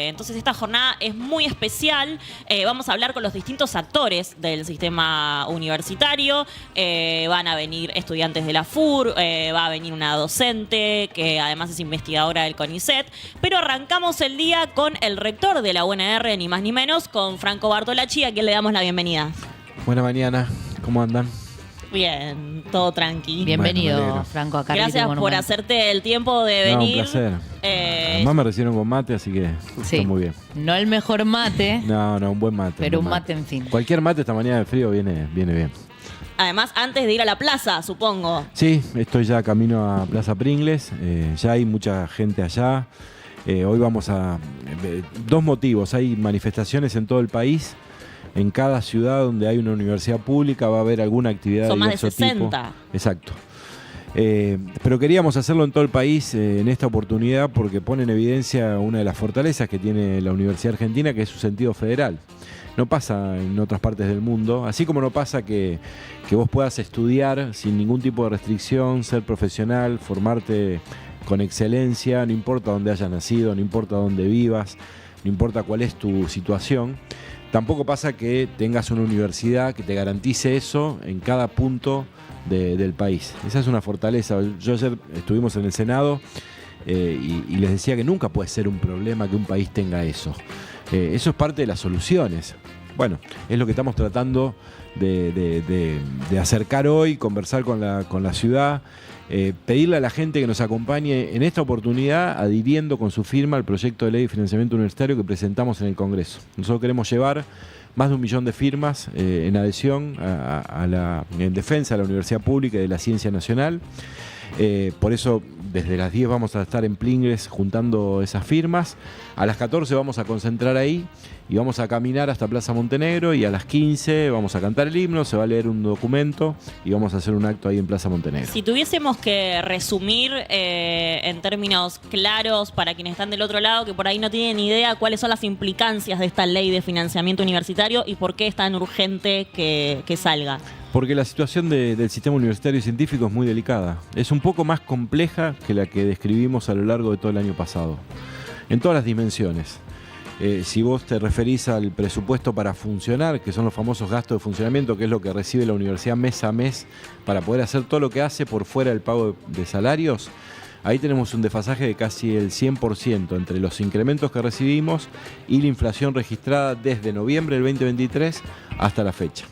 Entonces esta jornada es muy especial. Vamos a hablar con los distintos actores del sistema universitario. Van a venir estudiantes de la FUR, va a venir una docente que además es investigadora del CONICET. Pero arrancamos el día con el rector de la UNR, ni más ni menos, con Franco Bartolacci, a quien le damos la bienvenida. Buena mañana, ¿cómo andan? Bien, todo tranqui. Bienvenido, Bueno, Franco, acá. Gracias por hacerte el tiempo de venir. Un placer. Además me recibieron con mate, así que Sí. está muy bien. No el mejor mate, No, un buen mate. pero un buen mate en fin. Cualquier mate esta mañana de frío viene bien. Además, antes de ir a la plaza, supongo. Sí, estoy ya camino a Plaza Pringles, ya hay mucha gente allá. Hoy vamos a... dos motivos, hay manifestaciones en todo el país. En cada ciudad donde hay una universidad pública va a haber alguna actividad Son de más de diverso tipo. 60. Exacto. Pero queríamos hacerlo en todo el país en esta oportunidad porque pone en evidencia una de las fortalezas que tiene la Universidad Argentina, que es su sentido federal. No pasa en otras partes del mundo, así como no pasa que vos puedas estudiar sin ningún tipo de restricción, ser profesional, formarte con excelencia, no importa dónde hayas nacido, no importa dónde vivas, no importa cuál es tu situación. Tampoco pasa que tengas una universidad que te garantice eso en cada punto del país. Esa es una fortaleza. Yo ayer estuvimos en el Senado y les decía que nunca puede ser un problema que un país tenga eso. Eso es parte de las soluciones. Bueno, es lo que estamos tratando de acercar hoy, conversar con la ciudad, pedirle a la gente que nos acompañe en esta oportunidad adhiriendo con su firma al proyecto de ley de financiamiento universitario que presentamos en el Congreso. Nosotros queremos llevar más de 1 millón de firmas en adhesión en defensa de la universidad pública y de la ciencia nacional. Por eso desde las 10 vamos a estar en Pringles juntando esas firmas. A las 14 vamos a concentrar ahí y vamos a caminar hasta Plaza Montenegro, y a las 15 vamos a cantar el himno, se va a leer un documento y vamos a hacer un acto ahí en Plaza Montenegro. Si tuviésemos que resumir en términos claros para quienes están del otro lado, que por ahí no tienen idea cuáles son las implicancias de esta ley de financiamiento universitario y por qué es tan urgente que salga. Porque la situación del sistema universitario y científico es muy delicada. Es un poco más compleja que la que describimos a lo largo de todo el año pasado, en todas las dimensiones. Si vos te referís al presupuesto para funcionar, que son los famosos gastos de funcionamiento, que es lo que recibe la universidad mes a mes para poder hacer todo lo que hace por fuera del pago de salarios, ahí tenemos un desfasaje de casi el 100% entre los incrementos que recibimos y la inflación registrada desde noviembre del 2023 hasta la fecha.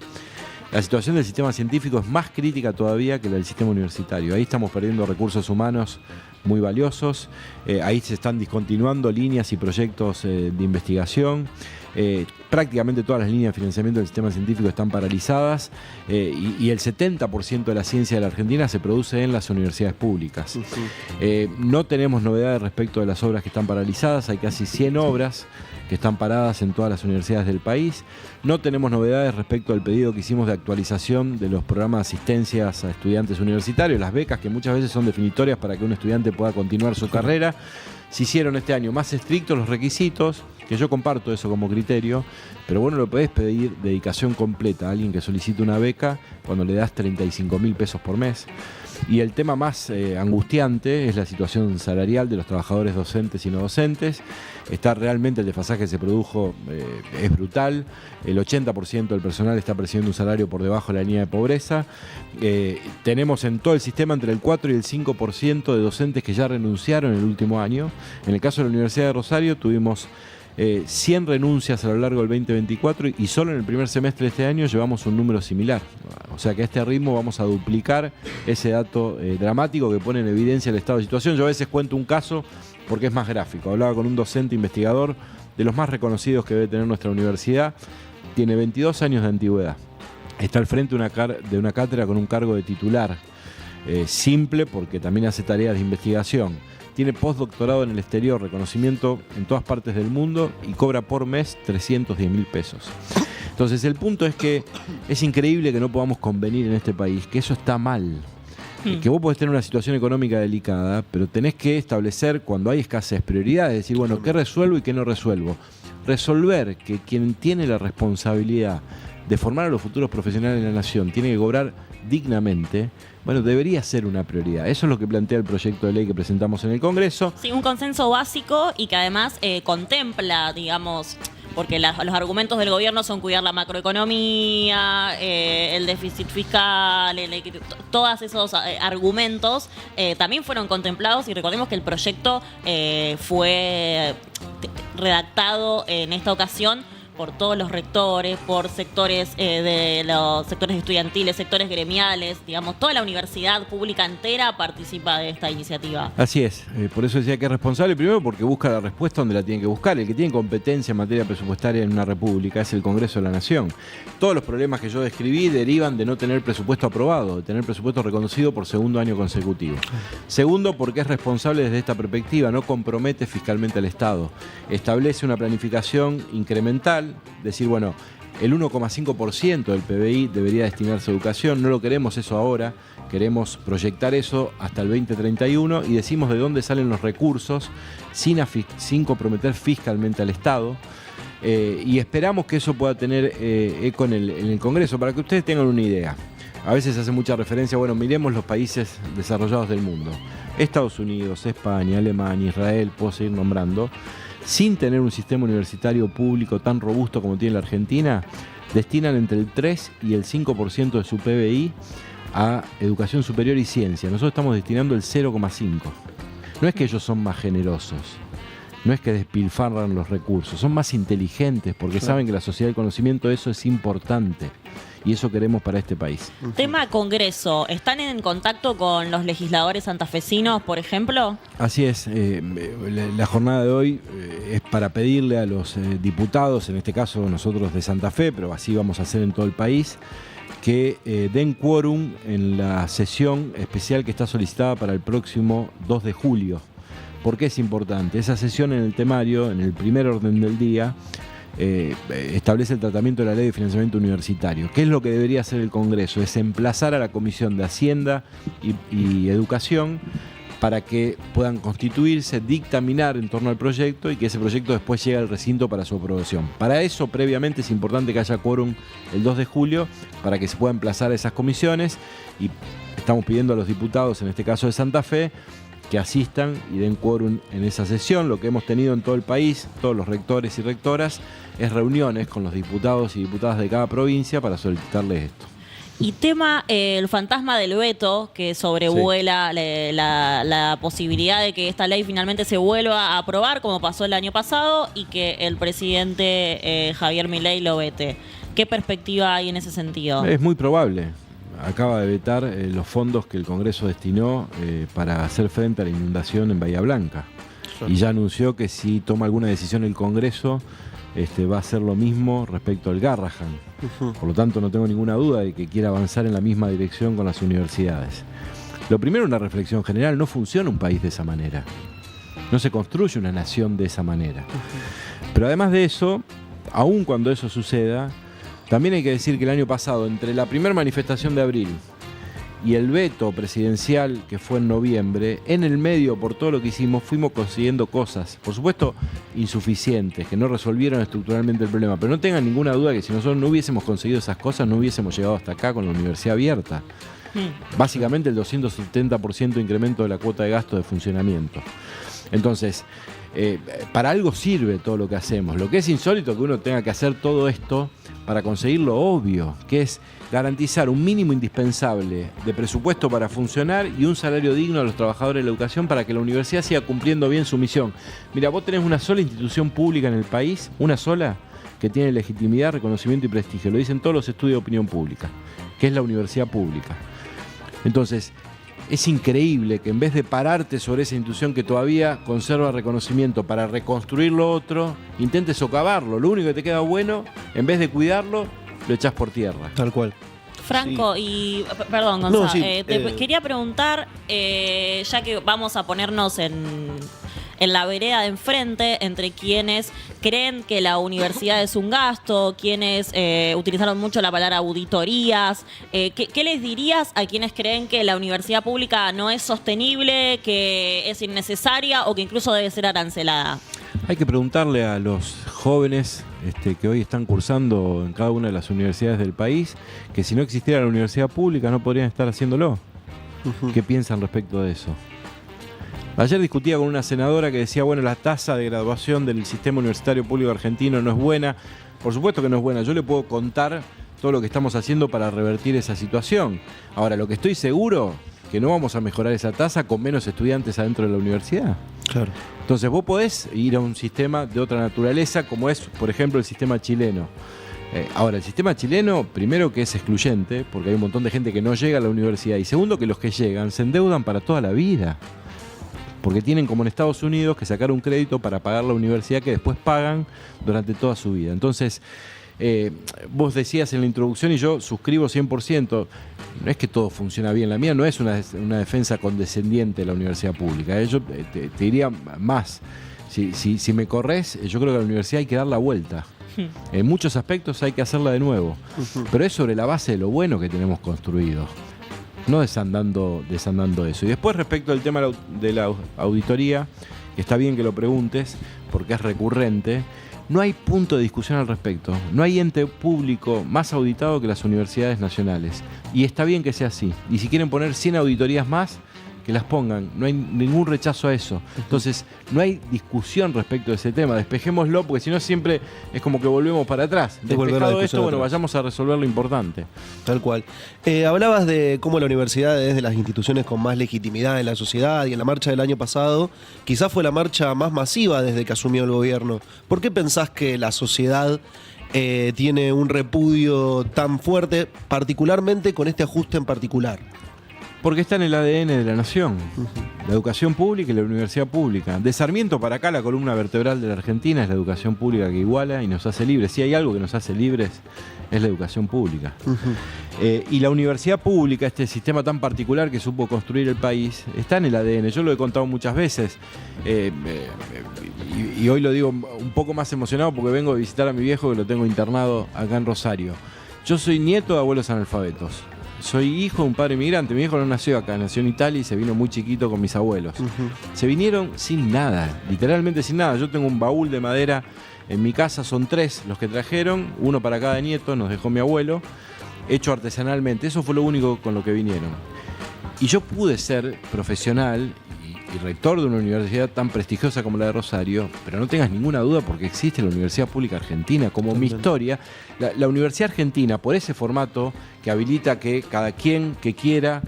La situación del sistema científico es más crítica todavía que la del sistema universitario. Ahí estamos perdiendo recursos humanos muy valiosos, ahí se están discontinuando líneas y proyectos de investigación. Prácticamente todas las líneas de financiamiento del sistema científico están paralizadas y el 70% de la ciencia de la Argentina se produce en las universidades públicas. No tenemos novedades respecto de las obras que están paralizadas, hay casi 100 obras que están paradas en todas las universidades del país. No tenemos novedades respecto al pedido que hicimos de actualización de los programas de asistencias a estudiantes universitarios, las becas que muchas veces son definitorias para que un estudiante pueda continuar su carrera. Se hicieron este año más estrictos los requisitos, que yo comparto eso como criterio, pero vos no lo podés pedir dedicación completa a alguien que solicite una beca cuando le das 35.000 pesos por mes. Y el tema más angustiante es la situación salarial de los trabajadores docentes y no docentes. Está realmente el desfasaje que se produjo, es brutal. El 80% del personal está percibiendo un salario por debajo de la línea de pobreza. Tenemos en todo el sistema entre el 4 y el 5% de docentes que ya renunciaron en el último año. En el caso de la Universidad de Rosario tuvimos 100 renuncias a lo largo del 2024 y solo en el primer semestre de este año llevamos un número similar. O sea que a este ritmo vamos a duplicar ese dato dramático que pone en evidencia el estado de situación. Yo a veces cuento un caso porque es más gráfico. Hablaba con un docente investigador de los más reconocidos que debe tener nuestra universidad. Tiene 22 años de antigüedad. Está al frente de una cátedra con un cargo de titular. Simple porque también hace tareas de investigación. Tiene postdoctorado en el exterior, reconocimiento en todas partes del mundo y cobra por mes 310.000 pesos. Entonces el punto es que es increíble que no podamos convenir en este país, que eso está mal. Que vos podés tener una situación económica delicada, pero tenés que establecer cuando hay escasez prioridades, decir, bueno, ¿qué resuelvo y qué no resuelvo? Resolver que quien tiene la responsabilidad de formar a los futuros profesionales de la nación tiene que cobrar dignamente, bueno, debería ser una prioridad. Eso es lo que plantea el proyecto de ley que presentamos en el Congreso. Sí, un consenso básico y que además contempla, digamos, porque los argumentos del gobierno son cuidar la macroeconomía, el déficit fiscal, todos esos argumentos también fueron contemplados, y recordemos que el proyecto fue redactado en esta ocasión por todos los rectores, por sectores de los sectores estudiantiles, sectores gremiales, digamos, toda la universidad pública entera participa de esta iniciativa. Así es, por eso decía que es responsable, primero porque busca la respuesta donde la tiene que buscar. El que tiene competencia en materia presupuestaria en una república es el Congreso de la Nación. Todos los problemas que yo describí derivan de no tener presupuesto aprobado, de tener presupuesto reconocido por segundo año consecutivo. Segundo, porque es responsable desde esta perspectiva, no compromete fiscalmente al Estado, establece una planificación incremental, decir, bueno, el 1,5% del PBI debería destinarse a educación. No lo queremos eso ahora, queremos proyectar eso hasta el 2031 y decimos de dónde salen los recursos sin comprometer fiscalmente al Estado. Y esperamos que eso pueda tener eco en el Congreso, para que ustedes tengan una idea. A veces hace mucha referencia, bueno, miremos los países desarrollados del mundo. Estados Unidos, España, Alemania, Israel, puedo seguir nombrando. Sin tener un sistema universitario público tan robusto como tiene la Argentina, destinan entre el 3 y el 5% de su PBI a educación superior y ciencia. Nosotros estamos destinando el 0,5%. No es que ellos son más generosos, no es que despilfarran los recursos, son más inteligentes porque saben que la sociedad del conocimiento, eso es importante. Y eso queremos para este país. Tema Congreso, ¿están en contacto con los legisladores santafesinos, por ejemplo? Así es, la jornada de hoy es para pedirle a los diputados, en este caso nosotros de Santa Fe, pero así vamos a hacer en todo el país, que den quórum en la sesión especial que está solicitada para el próximo 2 de julio. ¿Por qué es importante? Esa sesión en el temario, en el primer orden del día, establece el tratamiento de la Ley de Financiamiento Universitario. ¿Qué es lo que debería hacer el Congreso? Es emplazar a la Comisión de Hacienda y Educación para que puedan constituirse, dictaminar en torno al proyecto y que ese proyecto después llegue al recinto para su aprobación. Para eso, previamente, es importante que haya quórum el 2 de julio para que se pueda emplazar a esas comisiones, y estamos pidiendo a los diputados, en este caso de Santa Fe, que asistan y den quórum en esa sesión. Lo que hemos tenido en todo el país, todos los rectores y rectoras, es reuniones con los diputados y diputadas de cada provincia para solicitarles esto. Y tema el fantasma del veto, que sobrevuela la posibilidad de que esta ley finalmente se vuelva a aprobar, como pasó el año pasado, y que el presidente Javier Milei lo vete. ¿Qué perspectiva hay en ese sentido? Es muy probable. Acaba de vetar los fondos que el Congreso destinó para hacer frente a la inundación en Bahía Blanca. Y ya anunció que si toma alguna decisión el Congreso, va a hacer lo mismo respecto al Garrahan. Por lo tanto, no tengo ninguna duda de que quiera avanzar en la misma dirección con las universidades. Lo primero, una reflexión general: no funciona un país de esa manera. No se construye una nación de esa manera. Pero además de eso, aun cuando eso suceda, también hay que decir que el año pasado, entre la primera manifestación de abril y el veto presidencial que fue en noviembre, en el medio, por todo lo que hicimos, fuimos consiguiendo cosas, por supuesto insuficientes, que no resolvieron estructuralmente el problema, pero no tengan ninguna duda que si nosotros no hubiésemos conseguido esas cosas, no hubiésemos llegado hasta acá con la universidad abierta. Básicamente el 270% de incremento de la cuota de gasto de funcionamiento. Entonces, para algo sirve todo lo que hacemos. Lo que es insólito que uno tenga que hacer todo esto para conseguir lo obvio, que es garantizar un mínimo indispensable de presupuesto para funcionar y un salario digno a los trabajadores de la educación para que la universidad siga cumpliendo bien su misión. Mira, vos tenés una sola institución pública en el país, una sola, que tiene legitimidad, reconocimiento y prestigio. Lo dicen todos los estudios de opinión pública, que es la universidad pública. Entonces, es increíble que en vez de pararte sobre esa institución que todavía conserva reconocimiento para reconstruir lo otro, intentes socavarlo. Lo único que te queda bueno, en vez de cuidarlo, lo echás por tierra. Tal cual. Franco, sí. Perdón, Gonzalo, no, sí, quería preguntar, ya que vamos a ponernos en la vereda de enfrente, entre quienes creen que la universidad es un gasto, quienes utilizaron mucho la palabra auditorías, ¿qué les dirías a quienes creen que la universidad pública no es sostenible, que es innecesaria o que incluso debe ser arancelada? Hay que preguntarle a los jóvenes que hoy están cursando en cada una de las universidades del país, que si no existiera la universidad pública no podrían estar haciéndolo. ¿Qué piensan respecto de eso? Ayer discutía con una senadora que decía, bueno, la tasa de graduación del sistema universitario público argentino no es buena. Por supuesto que no es buena. Yo le puedo contar todo lo que estamos haciendo para revertir esa situación. Ahora, lo que estoy seguro que no vamos a mejorar esa tasa con menos estudiantes adentro de la universidad. Claro. Entonces vos podés ir a un sistema de otra naturaleza, como es, por ejemplo, el sistema chileno. Ahora, el sistema chileno, primero que es excluyente, porque hay un montón de gente que no llega a la universidad, y segundo que los que llegan se endeudan para toda la vida. Porque tienen, como en Estados Unidos, que sacar un crédito para pagar la universidad que después pagan durante toda su vida. Entonces, vos decías en la introducción, y yo suscribo 100%, no es que todo funciona bien. La mía no es una defensa condescendiente de la universidad pública. Yo te diría más. Si me corres, yo creo que a la universidad hay que dar la vuelta. En muchos aspectos hay que hacerla de nuevo. Pero es sobre la base de lo bueno que tenemos construido. No desandando eso. Y después, respecto al tema de la auditoría, que está bien que lo preguntes, porque es recurrente, no hay punto de discusión al respecto. No hay ente público más auditado que las universidades nacionales. Y está bien que sea así. Y si quieren poner 100 auditorías más, que las pongan. No hay ningún rechazo a eso. Entonces, no hay discusión respecto de ese tema. Despejémoslo, porque si no siempre es como que volvemos para atrás. Despejado esto, bueno, vayamos a resolver lo importante. Tal cual. Hablabas de cómo la universidad es de las instituciones con más legitimidad en la sociedad, y en la marcha del año pasado quizás fue la marcha más masiva desde que asumió el gobierno. ¿Por qué pensás que la sociedad tiene un repudio tan fuerte, particularmente con este ajuste en particular? Porque está en el ADN de la nación. La educación pública y la universidad pública. De Sarmiento para acá, la columna vertebral de la Argentina es la educación pública que iguala y nos hace libres. Si hay algo que nos hace libres, es la educación pública. Y la universidad pública, este sistema tan particular que supo construir el país, está en el ADN. Yo lo he contado muchas veces. Y hoy lo digo un poco más emocionado porque vengo a visitar a mi viejo, que lo tengo internado acá en Rosario. Yo soy nieto de abuelos analfabetos. Soy hijo de un padre inmigrante. Mi hijo no nació acá, nació en Italia y se vino muy chiquito con mis abuelos. Se vinieron sin nada, literalmente sin nada. Yo tengo un baúl de madera en mi casa, son 3 los que trajeron, 1 para cada nieto, nos dejó mi abuelo, hecho artesanalmente. Eso fue lo único con lo que vinieron. Y yo pude ser profesional y rector de una universidad tan prestigiosa como la de Rosario, pero no tengas ninguna duda porque existe la Universidad Pública Argentina como mi historia. La Universidad Argentina, por ese formato que habilita que cada quien que quiera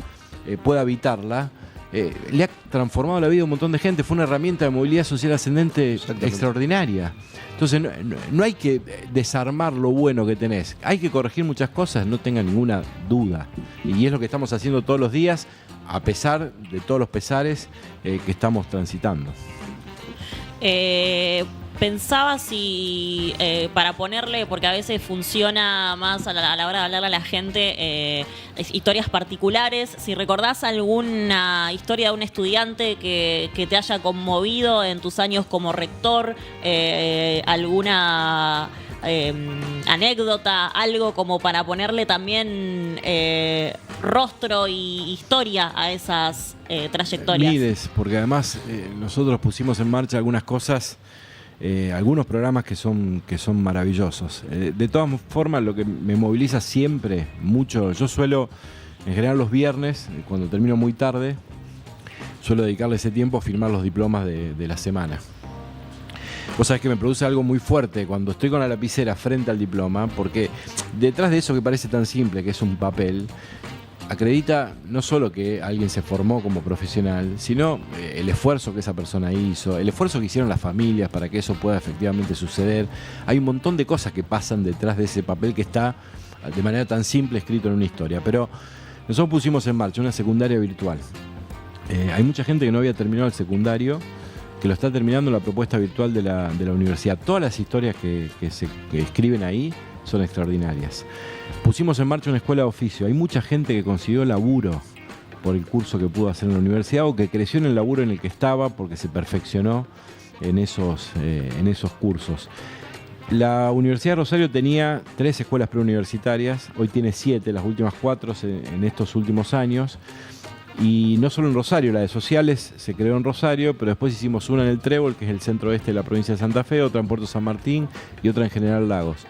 pueda habitarla, le ha transformado la vida a un montón de gente. Fue una herramienta de movilidad social ascendente extraordinaria. Entonces no hay que desarmar lo bueno que tenés. Hay que corregir muchas cosas, no tengan ninguna duda. Y es lo que estamos haciendo todos los días, a pesar de todos los pesares que estamos transitando. Pensaba si, para ponerle, porque a veces funciona más a la hora de hablarle a la gente, historias particulares, si recordás alguna historia de un estudiante que te haya conmovido en tus años como rector, alguna anécdota, algo como para ponerle también rostro y historia a esas trayectorias. Mides, porque además nosotros pusimos en marcha algunas cosas, algunos programas que son maravillosos. De todas formas, lo que me moviliza siempre mucho, yo suelo, en general los viernes, cuando termino muy tarde, suelo dedicarle ese tiempo a firmar los diplomas de la semana. Vos sabés que me produce algo muy fuerte cuando estoy con la lapicera frente al diploma, porque detrás de eso que parece tan simple, que es un papel, acredita no solo que alguien se formó como profesional, sino el esfuerzo que esa persona hizo, el esfuerzo que hicieron las familias para que eso pueda efectivamente suceder. Hay un montón de cosas que pasan detrás de ese papel que está de manera tan simple escrito en una historia. Pero nosotros pusimos en marcha una secundaria virtual. Hay mucha gente que no había terminado el secundario, que lo está terminando la propuesta virtual de la universidad. Todas las historias que escriben ahí son extraordinarias. Pusimos en marcha una escuela de oficio. Hay mucha gente que consiguió laburo por el curso que pudo hacer en la universidad o que creció en el laburo en el que estaba porque se perfeccionó en esos cursos. La Universidad de Rosario tenía 3 escuelas preuniversitarias, hoy tiene 7, las últimas 4 en estos últimos años. Y no solo en Rosario, la de sociales se creó en Rosario, pero después hicimos una en el Trébol, que es el centro oeste de la provincia de Santa Fe, otra en Puerto San Martín y otra en General Lagos.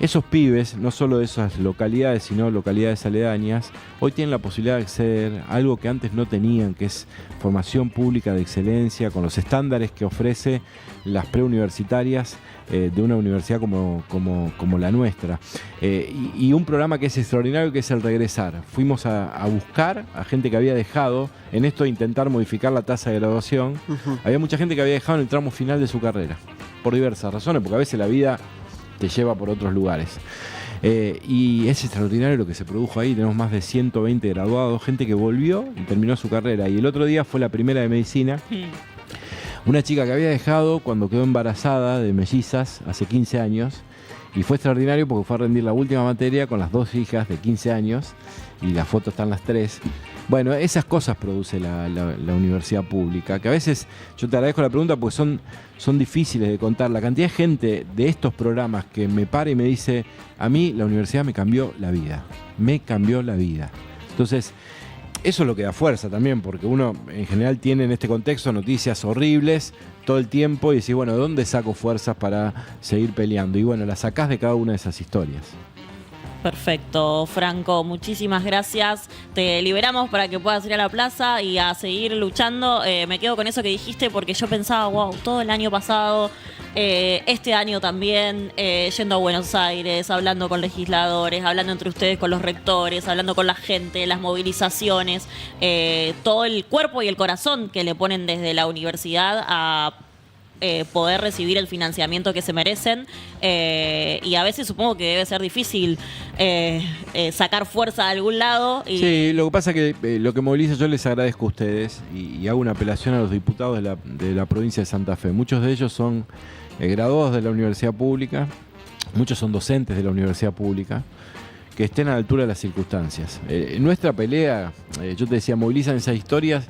Esos pibes, no solo de esas localidades, sino localidades aledañas, hoy tienen la posibilidad de acceder a algo que antes no tenían, que es formación pública de excelencia, con los estándares que ofrece las preuniversitarias de una universidad como la nuestra. Y un programa que es extraordinario, que es el Regresar. Fuimos a buscar a gente que había dejado, en esto de intentar modificar la tasa de graduación, había mucha gente que había dejado en el tramo final de su carrera, por diversas razones, porque a veces la vida te lleva por otros lugares. Y es extraordinario lo que se produjo ahí. Tenemos más de 120 graduados, gente que volvió y terminó su carrera. Y el otro día fue la primera de medicina. Una chica que había dejado cuando quedó embarazada de mellizas hace 15 años. Y fue extraordinario porque fue a rendir la última materia con las 2 hijas de 15 años. Y las fotos están las 3. Bueno, esas cosas produce la universidad pública, que a veces, yo te agradezco la pregunta porque son difíciles de contar. La cantidad de gente de estos programas que me para y me dice, a mí la universidad me cambió la vida. Me cambió la vida. Entonces, eso es lo que da fuerza también, porque uno en general tiene en este contexto noticias horribles todo el tiempo y decís, bueno, ¿de dónde saco fuerzas para seguir peleando? Y bueno, las sacás de cada una de esas historias. Perfecto, Franco, muchísimas gracias. Te liberamos para que puedas ir a la plaza y a seguir luchando. Me quedo con eso que dijiste porque yo pensaba, wow, todo el año pasado, este año también, yendo a Buenos Aires, hablando con legisladores, hablando entre ustedes con los rectores, hablando con la gente, las movilizaciones, todo el cuerpo y el corazón que le ponen desde la universidad a poder recibir el financiamiento que se merecen, y a veces supongo que debe ser difícil sacar fuerza de algún lado. Sí, lo que pasa es que lo que moviliza, yo les agradezco a ustedes y hago una apelación a los diputados de la provincia de Santa Fe. Muchos de ellos son graduados de la universidad pública, muchos son docentes de la universidad pública, que estén a la altura de las circunstancias. Nuestra pelea, yo te decía, movilizan esas historias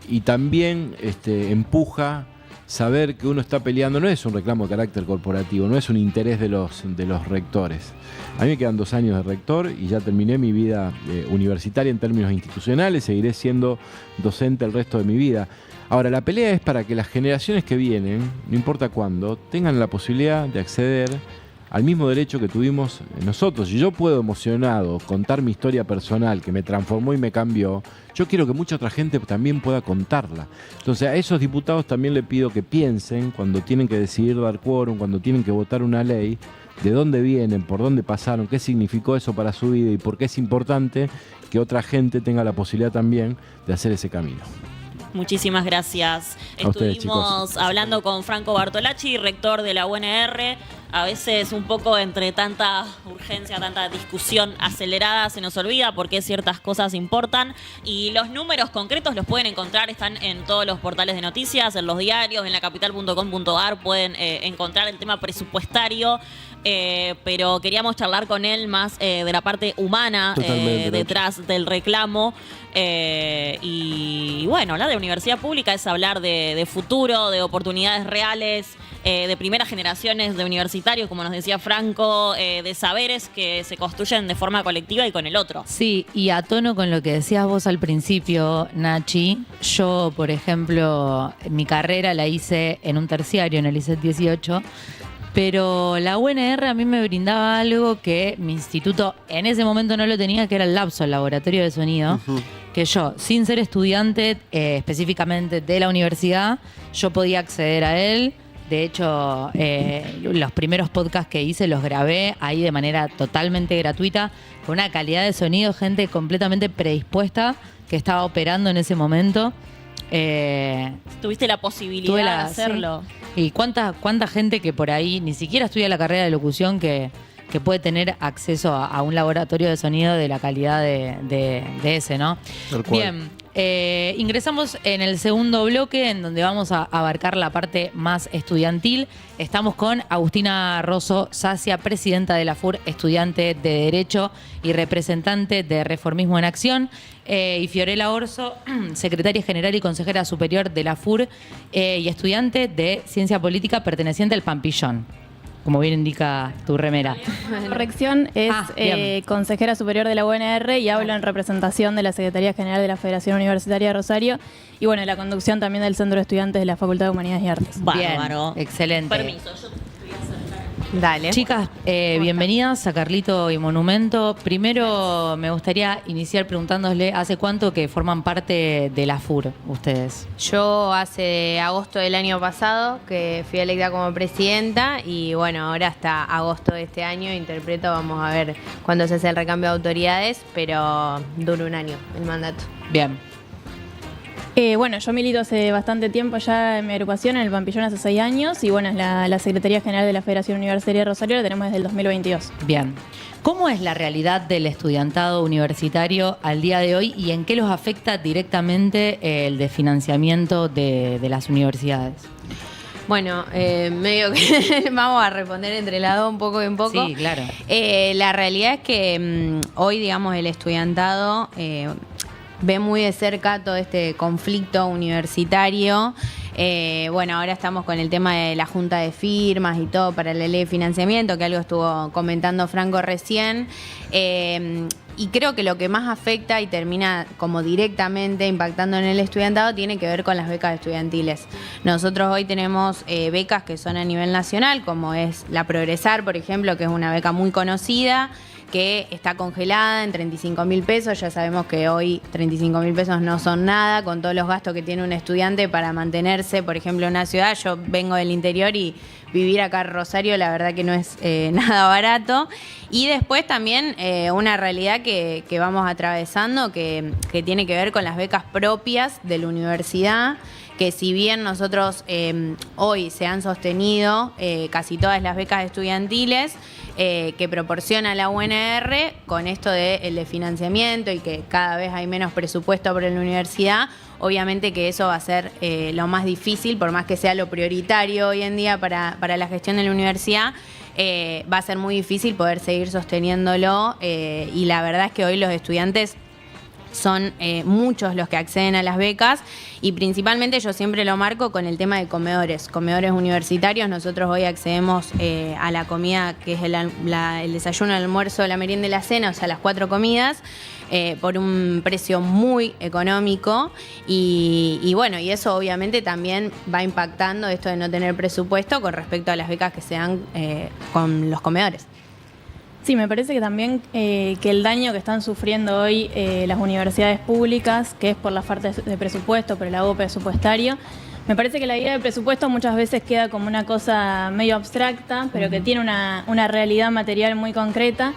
y también empuja saber que uno está peleando. No es un reclamo de carácter corporativo, no es un interés de los rectores. A mí me quedan 2 años de rector y ya terminé mi vida universitaria en términos institucionales, seguiré siendo docente el resto de mi vida. Ahora, la pelea es para que las generaciones que vienen, no importa cuándo, tengan la posibilidad de acceder al mismo derecho que tuvimos nosotros. Si yo puedo, emocionado, contar mi historia personal que me transformó y me cambió, yo quiero que mucha otra gente también pueda contarla. Entonces a esos diputados también le pido que piensen cuando tienen que decidir dar quórum, cuando tienen que votar una ley, de dónde vienen, por dónde pasaron, qué significó eso para su vida y por qué es importante que otra gente tenga la posibilidad también de hacer ese camino. Muchísimas gracias. A ustedes, Estuvimos chicos, hablando con Franco Bartolacci, rector de la UNR. A veces un poco entre tanta urgencia, tanta discusión acelerada se nos olvida por qué ciertas cosas importan. Y los números concretos los pueden encontrar, están en todos los portales de noticias, en los diarios, en lacapital.com.ar. Pueden encontrar el tema presupuestario. Pero queríamos charlar con él más de la parte humana detrás del reclamo. Y bueno, hablar de universidad pública es hablar de futuro, de oportunidades reales, de primeras generaciones de universitarios, como nos decía Franco, de saberes que se construyen de forma colectiva y con el otro. Sí, y a tono con lo que decías vos al principio, Nachi, yo, por ejemplo, mi carrera la hice en un terciario, en el ISET 18, pero la UNR a mí me brindaba algo que mi instituto en ese momento no lo tenía, que era el LABSO, el Laboratorio de Sonido, que yo, sin ser estudiante específicamente de la universidad, yo podía acceder a él. De hecho, los primeros podcasts que hice los grabé ahí de manera totalmente gratuita, con una calidad de sonido, gente completamente predispuesta que estaba operando en ese momento. Tuviste la posibilidad de hacerlo. Sí. Y cuánta gente que por ahí ni siquiera estudia la carrera de locución que puede tener acceso a un laboratorio de sonido de la calidad de ese, ¿no? Tal cual. Bien. Ingresamos en el segundo bloque, en donde vamos a abarcar la parte más estudiantil. Estamos con Agustina Rosso Sacia, presidenta de la FUR, estudiante de Derecho y representante de Reformismo en Acción, y Fiorella Orso, secretaria general y consejera superior de la FUR, y estudiante de Ciencia Política perteneciente al Pampillón. como bien indica tu remera. Corrección, es Bien. consejera superior de la UNR y hablo en representación de la Secretaría General de la Federación Universitaria de Rosario y bueno, la conducción también del Centro de Estudiantes de la Facultad de Humanidades y Artes. Bárbaro. Bien, excelente. Permiso, yo te voy a acercar. Dale. Chicas, bienvenidas a Carlito y Monumento. Primero me gustaría iniciar preguntándole, ¿hace cuánto que forman parte de la FUR ustedes? Yo hace agosto del año pasado que fui electa como presidenta y bueno, ahora hasta agosto de este año interpreto, vamos a ver cuándo se hace el recambio de autoridades, pero dura un año el mandato. Bien, Bueno, yo milito hace bastante tiempo ya en mi agrupación, en el Pampillón hace 6 años y bueno, es la Secretaría General de la Federación Universitaria de Rosario, la tenemos desde el 2022. bien. ¿Cómo es la realidad del estudiantado universitario al día de hoy y en qué los afecta directamente el desfinanciamiento de las universidades? Bueno, medio que vamos a responder entre las dos un poco y un poco. Sí, claro. La realidad es que hoy, digamos, el estudiantado ve muy de cerca todo este conflicto universitario. Bueno, ahora estamos con el tema de la junta de firmas y todo para la ley de financiamiento, que algo estuvo comentando Franco recién. Y creo que lo que más afecta y termina como directamente impactando en el estudiantado tiene que ver con las becas estudiantiles. Nosotros hoy tenemos becas que son a nivel nacional, como es la Progresar, por ejemplo, que es una beca muy conocida, que está congelada en 35.000 pesos. Ya sabemos que hoy 35.000 pesos no son nada, con todos los gastos que tiene un estudiante para mantenerse, por ejemplo, en una ciudad. Yo vengo del interior y vivir acá en Rosario, la verdad que no es nada barato. Y después también una realidad que vamos atravesando que tiene que ver con las becas propias de la universidad, que si bien nosotros hoy se han sostenido casi todas las becas estudiantiles que proporciona la UNR, con esto del financiamiento y que cada vez hay menos presupuesto para la universidad, obviamente que eso va a ser lo más difícil, por más que sea lo prioritario hoy en día para la gestión de la universidad, va a ser muy difícil poder seguir sosteniéndolo y la verdad es que hoy los estudiantes son muchos los que acceden a las becas y principalmente yo siempre lo marco con el tema de comedores universitarios. Nosotros hoy accedemos a la comida que es el desayuno, el almuerzo, la merienda y la cena, o sea, las 4 comidas, por un precio muy económico y bueno, y eso obviamente también va impactando esto de no tener presupuesto con respecto a las becas que se dan con los comedores. Sí, me parece que también que el daño que están sufriendo hoy las universidades públicas, que es por la falta de presupuesto, por el agosto presupuestario, me parece que la idea de presupuesto muchas veces queda como una cosa medio abstracta, pero que tiene una realidad material muy concreta,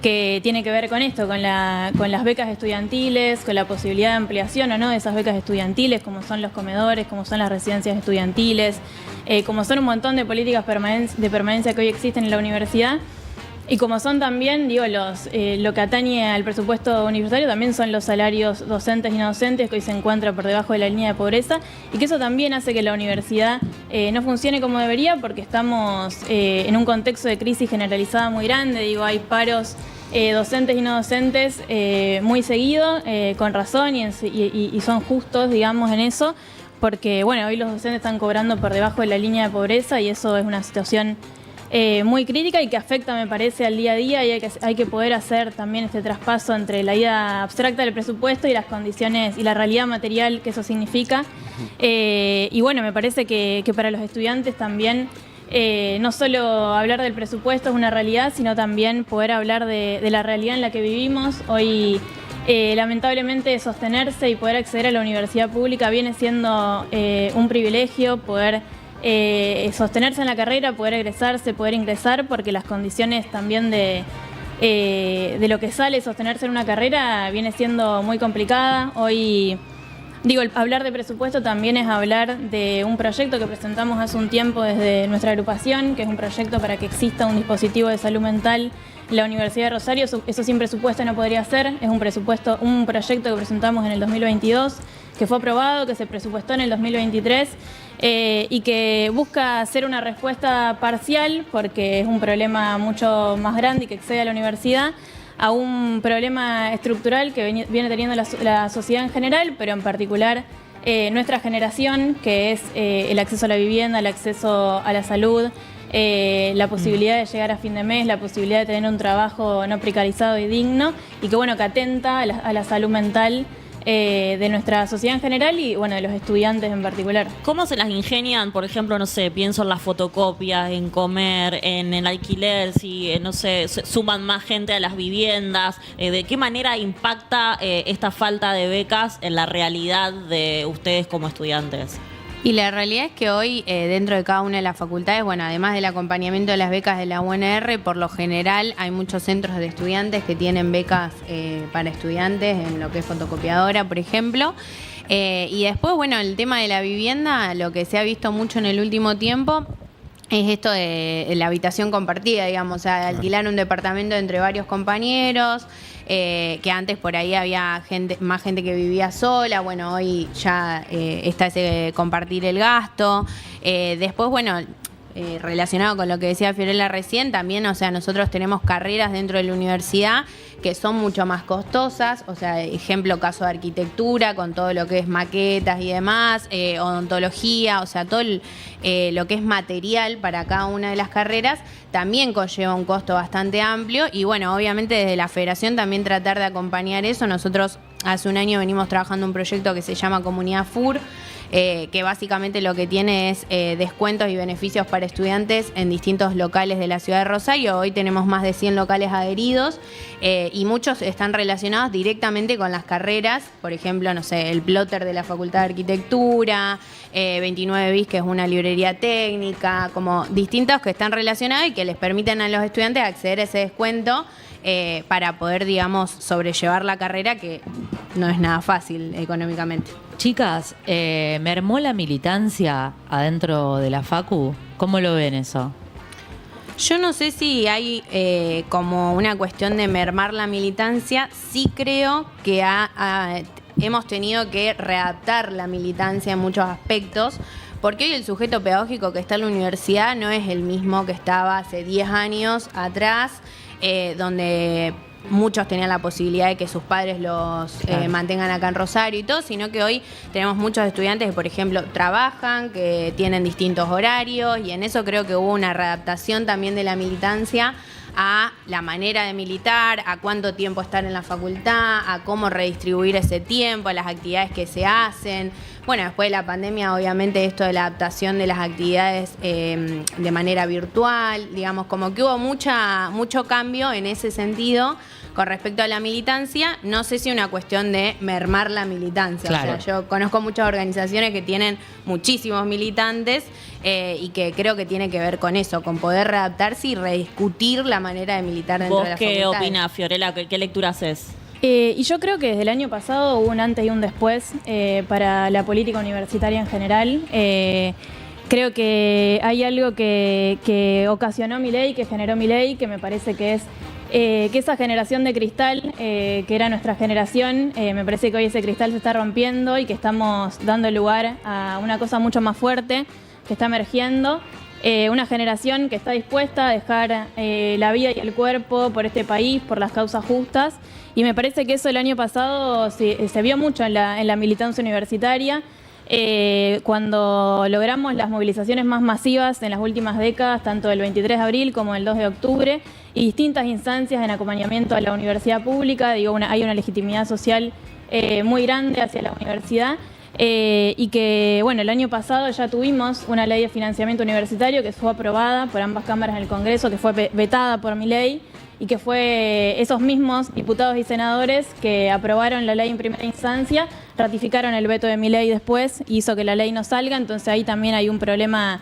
que tiene que ver con esto, con las becas estudiantiles, con la posibilidad de ampliación o no de esas becas estudiantiles, como son los comedores, como son las residencias estudiantiles, como son un montón de políticas de permanencia que hoy existen en la universidad. Y como son también, digo, lo que atañe al presupuesto universitario también son los salarios docentes y no docentes, que hoy se encuentran por debajo de la línea de pobreza, y que eso también hace que la universidad no funcione como debería, porque estamos en un contexto de crisis generalizada muy grande. Digo, hay paros docentes y no docentes muy seguido, con razón, y son justos, digamos, en eso, porque bueno, hoy los docentes están cobrando por debajo de la línea de pobreza y eso es una situación muy crítica y que afecta, me parece, al día a día, y hay que poder hacer también este traspaso entre la idea abstracta del presupuesto y las condiciones y la realidad material que eso significa. Y bueno, me parece que para los estudiantes también no solo hablar del presupuesto es una realidad, sino también poder hablar de la realidad en la que vivimos. Hoy lamentablemente sostenerse y poder acceder a la universidad pública viene siendo un privilegio, poder sostenerse en la carrera, poder egresarse, poder ingresar, porque las condiciones también de lo que sale sostenerse en una carrera viene siendo muy complicada. Hoy, digo, hablar de presupuesto también es hablar de un proyecto que presentamos hace un tiempo desde nuestra agrupación, que es un proyecto para que exista un dispositivo de salud mental en la Universidad de Rosario. Eso sin presupuesto no podría ser. Es un proyecto que presentamos en el 2022, que fue aprobado, que se presupuestó en el 2023 y que busca hacer una respuesta parcial, porque es un problema mucho más grande y que excede a la universidad, a un problema estructural que viene teniendo la sociedad en general, pero en particular nuestra generación, que es el acceso a la vivienda, el acceso a la salud, la posibilidad de llegar a fin de mes, la posibilidad de tener un trabajo no precarizado y digno, y que bueno, que atenta a la salud mental de nuestra sociedad en general y bueno, de los estudiantes en particular. ¿Cómo se las ingenian, por ejemplo, no sé, pienso en las fotocopias, en comer, en el alquiler, si, no sé, suman más gente a las viviendas? ¿De qué manera impacta esta falta de becas en la realidad de ustedes como estudiantes? Y la realidad es que hoy, dentro de cada una de las facultades, bueno, además del acompañamiento de las becas de la UNR, por lo general hay muchos centros de estudiantes que tienen becas para estudiantes en lo que es fotocopiadora, por ejemplo. Y después, bueno, el tema de la vivienda, lo que se ha visto mucho en el último tiempo es esto de la habitación compartida, digamos, o sea, alquilar un departamento entre varios compañeros, que antes por ahí había más gente que vivía sola, bueno, hoy ya está ese compartir el gasto. Después, bueno, relacionado con lo que decía Fiorella recién, también, o sea, nosotros tenemos carreras dentro de la universidad que son mucho más costosas, o sea, ejemplo, caso de arquitectura, con todo lo que es maquetas y demás, odontología, o sea, todo lo que es material para cada una de las carreras, también conlleva un costo bastante amplio y bueno, obviamente desde la federación también tratar de acompañar eso. Nosotros hace un año venimos trabajando un proyecto que se llama Comunidad FUR, que básicamente lo que tiene es descuentos y beneficios para estudiantes en distintos locales de la ciudad de Rosario. Hoy tenemos más de 100 locales adheridos y muchos están relacionados directamente con las carreras. Por ejemplo, no sé, el plotter de la Facultad de Arquitectura, 29 BIS, que es una librería técnica, como distintos que están relacionados y que les permiten a los estudiantes acceder a ese descuento para poder, digamos, sobrellevar la carrera, que no es nada fácil económicamente. Chicas, ¿mermó la militancia adentro de la Facu? ¿Cómo lo ven eso? Yo no sé si hay como una cuestión de mermar la militancia. Sí creo que hemos tenido que readaptar la militancia en muchos aspectos, porque hoy el sujeto pedagógico que está en la universidad no es el mismo que estaba hace 10 años atrás, donde muchos tenían la posibilidad de que sus padres los mantengan acá en Rosario y todo, sino que hoy tenemos muchos estudiantes que, por ejemplo, trabajan, que tienen distintos horarios, y en eso creo que hubo una readaptación también de la militancia a la manera de militar, a cuánto tiempo estar en la facultad, a cómo redistribuir ese tiempo, a las actividades que se hacen. Bueno, después de la pandemia, obviamente, esto de la adaptación de las actividades de manera virtual, digamos, como que hubo mucho cambio en ese sentido con respecto a la militancia. No sé si una cuestión de mermar la militancia. Claro. O sea, yo conozco muchas organizaciones que tienen muchísimos militantes y que creo que tiene que ver con eso, con poder readaptarse y rediscutir la manera de militar dentro ¿Vos de la qué facultad. opinás, Fiorella? ¿Qué lectura haces? Y yo creo que desde el año pasado hubo un antes y un después para la política universitaria en general. Creo que hay algo que ocasionó Milei, que generó Milei, que me parece que es que esa generación de cristal, que era nuestra generación, me parece que hoy ese cristal se está rompiendo y que estamos dando lugar a una cosa mucho más fuerte que está emergiendo. Una generación que está dispuesta a dejar la vida y el cuerpo por este país, por las causas justas. Y me parece que eso el año pasado se vio mucho en la militancia universitaria. Cuando logramos las movilizaciones más masivas en las últimas décadas, tanto el 23 de abril como el 2 de octubre, y distintas instancias en acompañamiento a la universidad pública, hay una legitimidad social muy grande hacia la universidad. Y que, bueno, el año pasado ya tuvimos una ley de financiamiento universitario que fue aprobada por ambas cámaras en el Congreso, que fue vetada por Milei, y que fue esos mismos diputados y senadores que aprobaron la ley en primera instancia, ratificaron el veto de Milei después, hizo que la ley no salga. Entonces ahí también hay un problema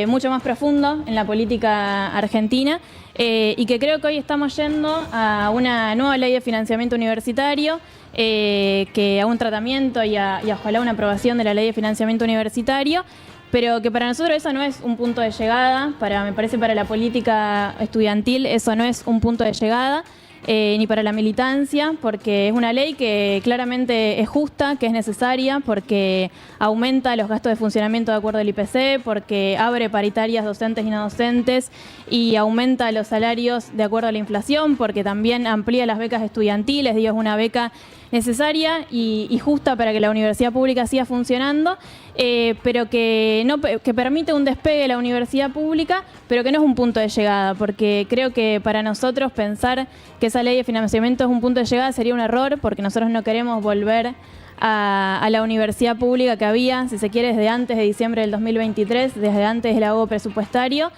mucho más profundo en la política argentina, y que creo que hoy estamos yendo a una nueva ley de financiamiento universitario, que a un tratamiento y ojalá una aprobación de la ley de financiamiento universitario, pero que para nosotros eso no es un punto de llegada. Me parece para la política estudiantil eso no es un punto de llegada, ni para la militancia, porque es una ley que claramente es justa, que es necesaria, porque aumenta los gastos de funcionamiento de acuerdo al IPC, porque abre paritarias docentes y no docentes y aumenta los salarios de acuerdo a la inflación, porque también amplía las becas estudiantiles. Es una beca necesaria y justa para que la universidad pública siga funcionando, pero que permite un despegue de la universidad pública, pero que no es un punto de llegada, porque creo que para nosotros pensar que esa ley de financiamiento es un punto de llegada sería un error, porque nosotros no queremos volver a la universidad pública que había, si se quiere, desde antes de diciembre del 2023, desde antes del ahogo presupuestario,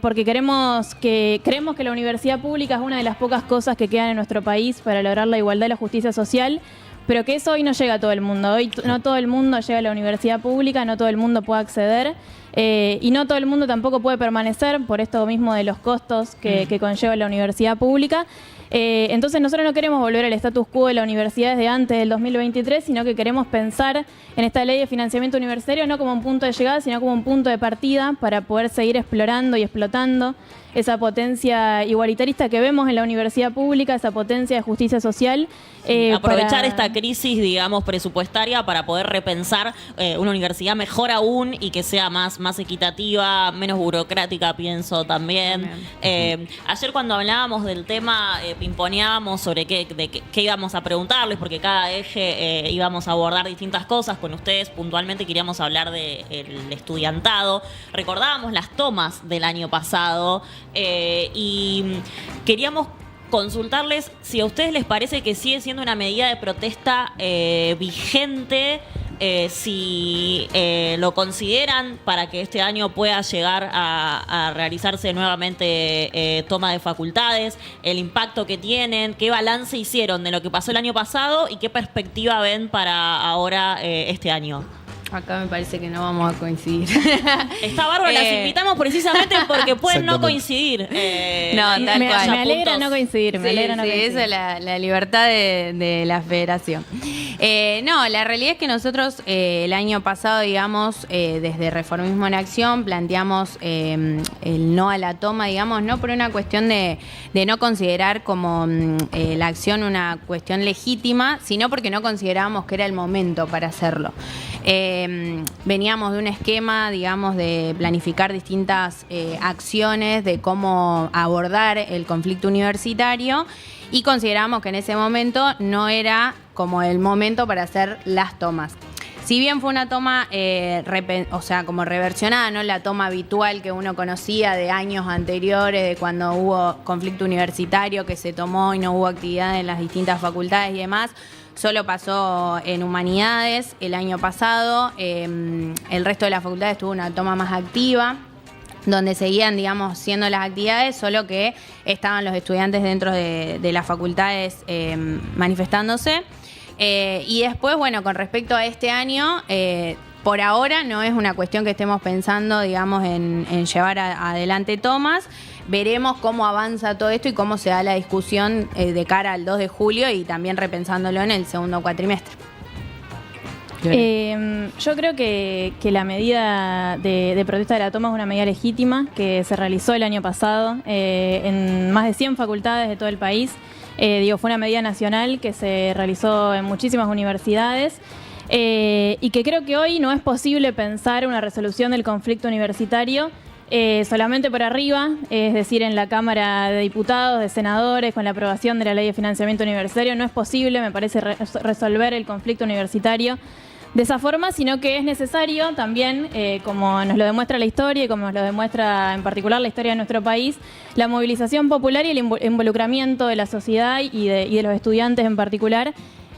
porque creemos que la universidad pública es una de las pocas cosas que quedan en nuestro país para lograr la igualdad y la justicia social, pero que eso hoy no llega a todo el mundo. Hoy no todo el mundo llega a la universidad pública, no todo el mundo puede acceder, y no todo el mundo tampoco puede permanecer por esto mismo de los costos que conlleva la universidad pública. Entonces nosotros no queremos volver al status quo de la universidad desde antes del 2023, sino que queremos pensar en esta ley de financiamiento universitario no como un punto de llegada, sino como un punto de partida para poder seguir explorando y explotando esa potencia igualitarista que vemos en la universidad pública, esa potencia de justicia social. Aprovechar esta crisis, digamos, presupuestaria para poder repensar una universidad mejor aún y que sea más equitativa, menos burocrática, pienso también. Ayer cuando hablábamos del tema, pimponeábamos sobre qué íbamos a preguntarles, porque cada eje íbamos a abordar distintas cosas. Con ustedes puntualmente queríamos hablar del estudiantado. Recordábamos las tomas del año pasado y queríamos consultarles si a ustedes les parece que sigue siendo una medida de protesta vigente, si lo consideran para que este año pueda llegar a realizarse nuevamente toma de facultades, el impacto que tienen, qué balance hicieron de lo que pasó el año pasado y qué perspectiva ven para ahora este año. Acá me parece que no vamos a coincidir. Está bárbaro, las invitamos precisamente porque pueden no coincidir. No, tal cual. Me alegra no coincidir, me alegra no coincidir. Eso es la libertad de la federación. No, la realidad es que nosotros el año pasado, digamos, desde Reformismo en Acción, planteamos el no a la toma, digamos, no por una cuestión de no considerar como la acción una cuestión legítima, sino porque no considerábamos que era el momento para hacerlo. Veníamos de un esquema, digamos, de planificar distintas acciones de cómo abordar el conflicto universitario y consideramos que en ese momento no era como el momento para hacer las tomas. Si bien fue una toma, como reversionada, no la toma habitual que uno conocía de años anteriores, de cuando hubo conflicto universitario que se tomó y no hubo actividad en las distintas facultades y demás, solo pasó en Humanidades el año pasado. El resto de las facultades tuvo una toma más activa, donde seguían, digamos, siendo las actividades, solo que estaban los estudiantes dentro de las facultades manifestándose. Y después, bueno, con respecto a este año, por ahora no es una cuestión que estemos pensando, digamos, en llevar adelante tomas. Veremos cómo avanza todo esto y cómo se da la discusión de cara al 2 de julio y también repensándolo en el segundo cuatrimestre. Yo creo que la medida de protesta de la toma es una medida legítima que se realizó el año pasado en más de 100 facultades de todo el país. Fue una medida nacional que se realizó en muchísimas universidades. Y que creo que hoy no es posible pensar una resolución del conflicto universitario solamente por arriba, es decir, en la Cámara de Diputados, de Senadores, con la aprobación de la Ley de Financiamiento Universitario. No es posible, me parece, resolver el conflicto universitario de esa forma, sino que es necesario también, como nos lo demuestra la historia y como nos lo demuestra en particular la historia de nuestro país, la movilización popular y el involucramiento de la sociedad y de los estudiantes en particular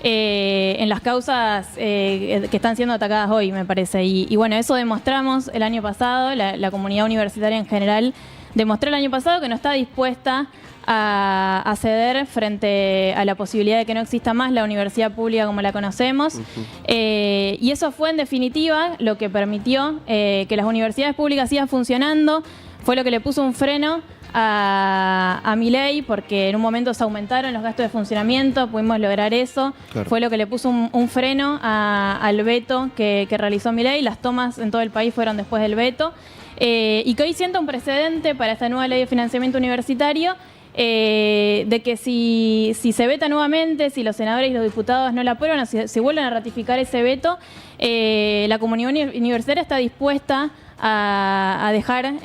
en las causas que están siendo atacadas hoy, me parece. Y bueno, eso demostramos el año pasado, la comunidad universitaria en general demostró el año pasado que no está dispuesta a ceder frente a la posibilidad de que no exista más la universidad pública como la conocemos. Y eso fue, en definitiva, lo que permitió que las universidades públicas sigan funcionando, fue lo que le puso un freno a Milei, porque en un momento se aumentaron los gastos de funcionamiento, pudimos lograr eso. Claro. Fue lo que le puso un freno al veto que realizó Milei. Las tomas en todo el país fueron después del veto. Y que hoy sienta un precedente para esta nueva ley de financiamiento universitario, de que si se veta nuevamente, si los senadores y los diputados no la aprueban, o si vuelven a ratificar ese veto, la comunidad universitaria está dispuesta a dejar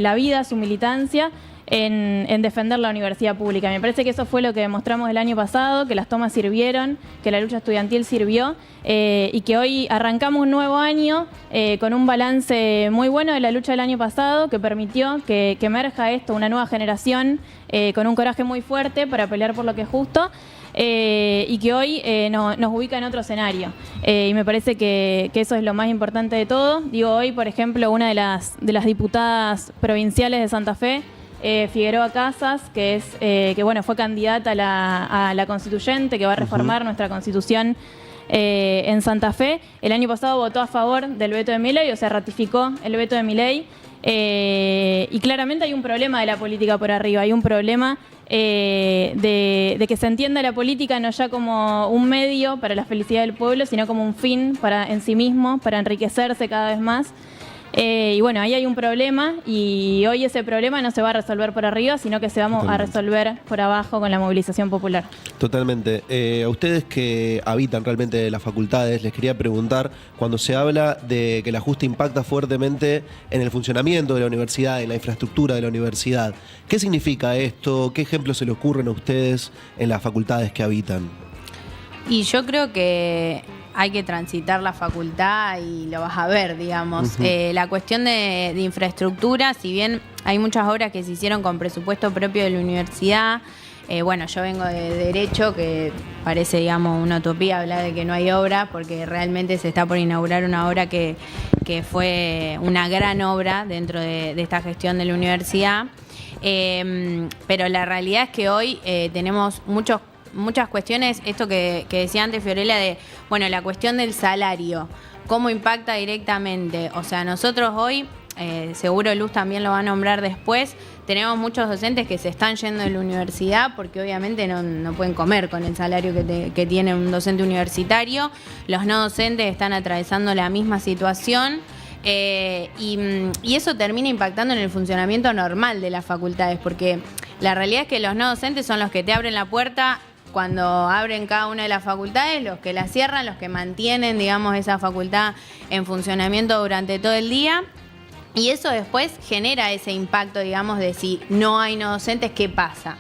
la vida, su militancia, en defender la universidad pública. Me parece que eso fue lo que demostramos el año pasado, que las tomas sirvieron, que la lucha estudiantil sirvió y que hoy arrancamos un nuevo año con un balance muy bueno de la lucha del año pasado que permitió que emerja esto, una nueva generación con un coraje muy fuerte para pelear por lo que es justo. Y que hoy nos ubica en otro escenario. Y me parece que eso es lo más importante de todo. Digo, hoy, por ejemplo, una de las diputadas provinciales de Santa Fe, Figueroa Casas, que bueno, fue candidata a la constituyente, que va a reformar nuestra constitución en Santa Fe. El año pasado votó a favor del veto de Milei, o sea, ratificó el veto de Milei. Y claramente hay un problema de la política por arriba, hay un problema de que se entienda la política no ya como un medio para la felicidad del pueblo, sino como un fin en sí mismo, para enriquecerse cada vez más. Y bueno, ahí hay un problema y hoy ese problema no se va a resolver por arriba, sino que se vamos a resolver por abajo con la movilización popular. Totalmente. A ustedes que habitan realmente las facultades, les quería preguntar, cuando se habla de que el ajuste impacta fuertemente en el funcionamiento de la universidad, en la infraestructura de la universidad, ¿qué significa esto? ¿Qué ejemplos se le ocurren a ustedes en las facultades que habitan? Y yo creo que hay que transitar la facultad y lo vas a ver, digamos. La cuestión de infraestructura, si bien hay muchas obras que se hicieron con presupuesto propio de la universidad, bueno, yo vengo de Derecho, que parece, digamos, una utopía hablar de que no hay obra, porque realmente se está por inaugurar una obra que fue una gran obra dentro de esta gestión de la universidad. Pero la realidad es que hoy tenemos muchas cuestiones, esto que decía antes Fiorella, de, bueno, la cuestión del salario, cómo impacta directamente. O sea, nosotros hoy, seguro Luz también lo va a nombrar después, tenemos muchos docentes que se están yendo de la universidad porque obviamente no pueden comer con el salario que tiene un docente universitario. Los no docentes están atravesando la misma situación. Y eso termina impactando en el funcionamiento normal de las facultades, porque la realidad es que los no docentes son los que te abren la puerta cuando abren cada una de las facultades, los que la cierran, los que mantienen, digamos, esa facultad en funcionamiento durante todo el día. Y eso después genera ese impacto, digamos, de si no hay no docentes, ¿qué pasa?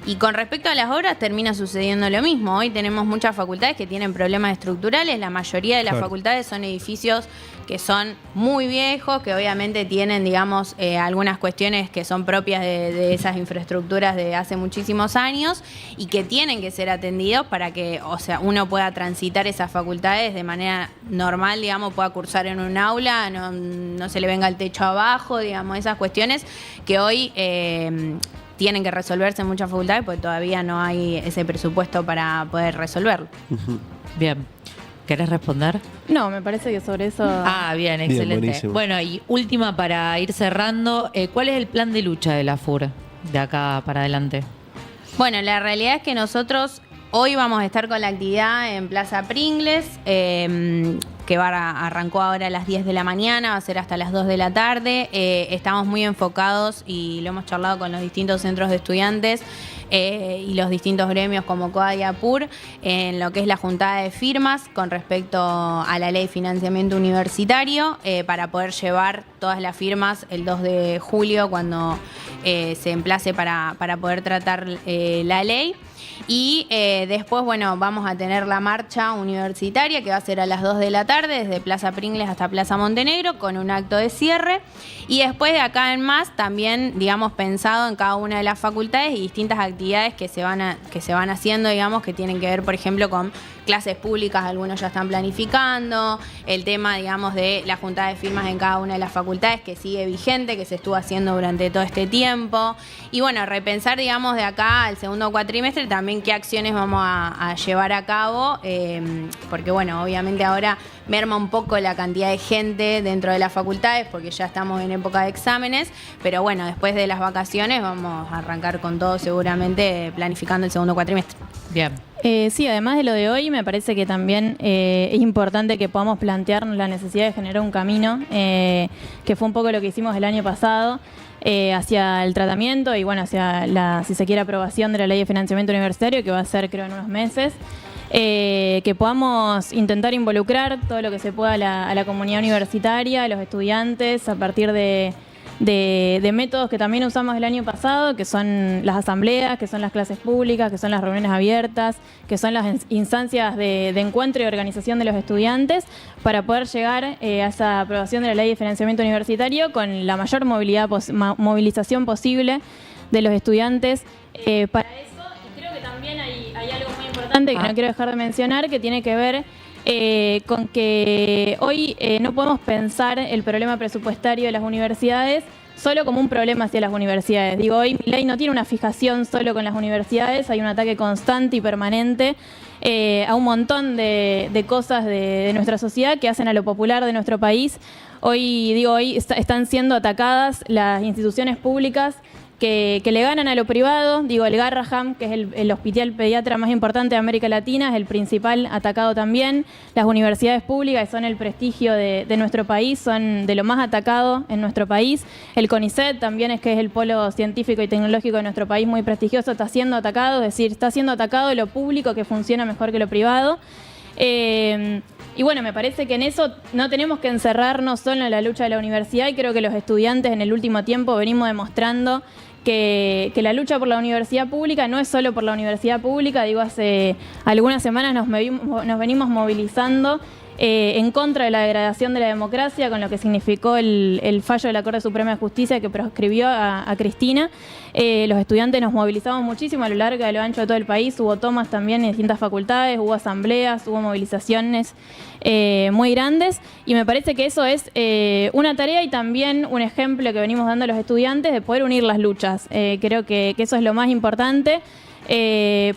Y con respecto a las obras termina sucediendo lo mismo. Hoy tenemos muchas facultades que tienen problemas estructurales. La mayoría de las facultades son edificios que son muy viejos, que obviamente tienen, digamos, algunas cuestiones que son propias de esas infraestructuras de hace muchísimos años y que tienen que ser atendidos para que, o sea, uno pueda transitar esas facultades de manera normal, digamos, pueda cursar en un aula, no se le venga el techo abajo, digamos, esas cuestiones que hoy tienen que resolverse en muchas facultades porque todavía no hay ese presupuesto para poder resolverlo. Bien. ¿Querés responder? No, me parece que sobre eso... Bien, excelente. Buenísimo. Bueno, y última para ir cerrando, ¿cuál es el plan de lucha de la FUR de acá para adelante? Bueno, la realidad es que nosotros hoy vamos a estar con la actividad en Plaza Pringles, que arrancó ahora a las 10 de la mañana, va a ser hasta las 2 de la tarde. Estamos muy enfocados y lo hemos charlado con los distintos centros de estudiantes y los distintos gremios como COA y APUR en lo que es la juntada de firmas con respecto a la ley de financiamiento universitario para poder llevar todas las firmas el 2 de julio cuando se emplace para poder tratar la ley. Y después, bueno, vamos a tener la marcha universitaria que va a ser a las 2 de la tarde, desde Plaza Pringles hasta Plaza Montenegro, con un acto de cierre. Y después de acá en más, también, digamos, pensado en cada una de las facultades y distintas actividades que se van haciendo, digamos, que tienen que ver, por ejemplo, con clases públicas, algunos ya están planificando, el tema, digamos, de la juntada de firmas en cada una de las facultades que sigue vigente, que se estuvo haciendo durante todo este tiempo. Y bueno, repensar, digamos, de acá al segundo cuatrimestre también qué acciones vamos a llevar a cabo, porque bueno, obviamente ahora merma un poco la cantidad de gente dentro de las facultades porque ya estamos en época de exámenes, pero bueno, después de las vacaciones vamos a arrancar con todo seguramente planificando el segundo cuatrimestre. Bien. Sí, además de lo de hoy, me parece que también es importante que podamos plantearnos la necesidad de generar un camino, que fue un poco lo que hicimos el año pasado, hacia el tratamiento y bueno, hacia la, si se quiere, aprobación de la ley de financiamiento universitario, que va a ser, creo, en unos meses. Que podamos intentar involucrar todo lo que se pueda a la comunidad universitaria, a los estudiantes, a partir de de métodos que también usamos el año pasado, que son las asambleas, que son las clases públicas, que son las reuniones abiertas, que son las instancias de encuentro y organización de los estudiantes, para poder llegar a esa aprobación de la ley de financiamiento universitario con la mayor movilización posible de los estudiantes para eso. Y creo que también hay algo muy importante que no quiero dejar de mencionar, que tiene que ver con que hoy no podemos pensar el problema presupuestario de las universidades solo como un problema hacia las universidades. Digo, hoy mi ley no tiene una fijación solo con las universidades, hay un ataque constante y permanente a un montón de cosas de nuestra sociedad que hacen a lo popular de nuestro país. Hoy están siendo atacadas las instituciones públicas que le ganan a lo privado. Digo, el Garrahan, que es el hospital pediatra más importante de América Latina, es el principal atacado también. Las universidades públicas, que son el prestigio de nuestro país, son de lo más atacado en nuestro país. El CONICET también, que es el polo científico y tecnológico de nuestro país, muy prestigioso, está siendo atacado. Es decir, está siendo atacado lo público, que funciona mejor que lo privado. Y bueno, me parece que en eso no tenemos que encerrarnos solo en la lucha de la universidad, y creo que los estudiantes en el último tiempo venimos demostrando que la lucha por la universidad pública no es solo por la universidad pública. Digo, hace algunas semanas nos venimos movilizando en contra de la degradación de la democracia, con lo que significó el fallo de la Corte Suprema de Justicia que proscribió a Cristina. Los estudiantes nos movilizamos muchísimo a lo largo y a lo ancho de todo el país. Hubo tomas también en distintas facultades, hubo asambleas, hubo movilizaciones muy grandes, y me parece que eso es una tarea y también un ejemplo que venimos dando a los estudiantes de poder unir las luchas. Creo que eso es lo más importante.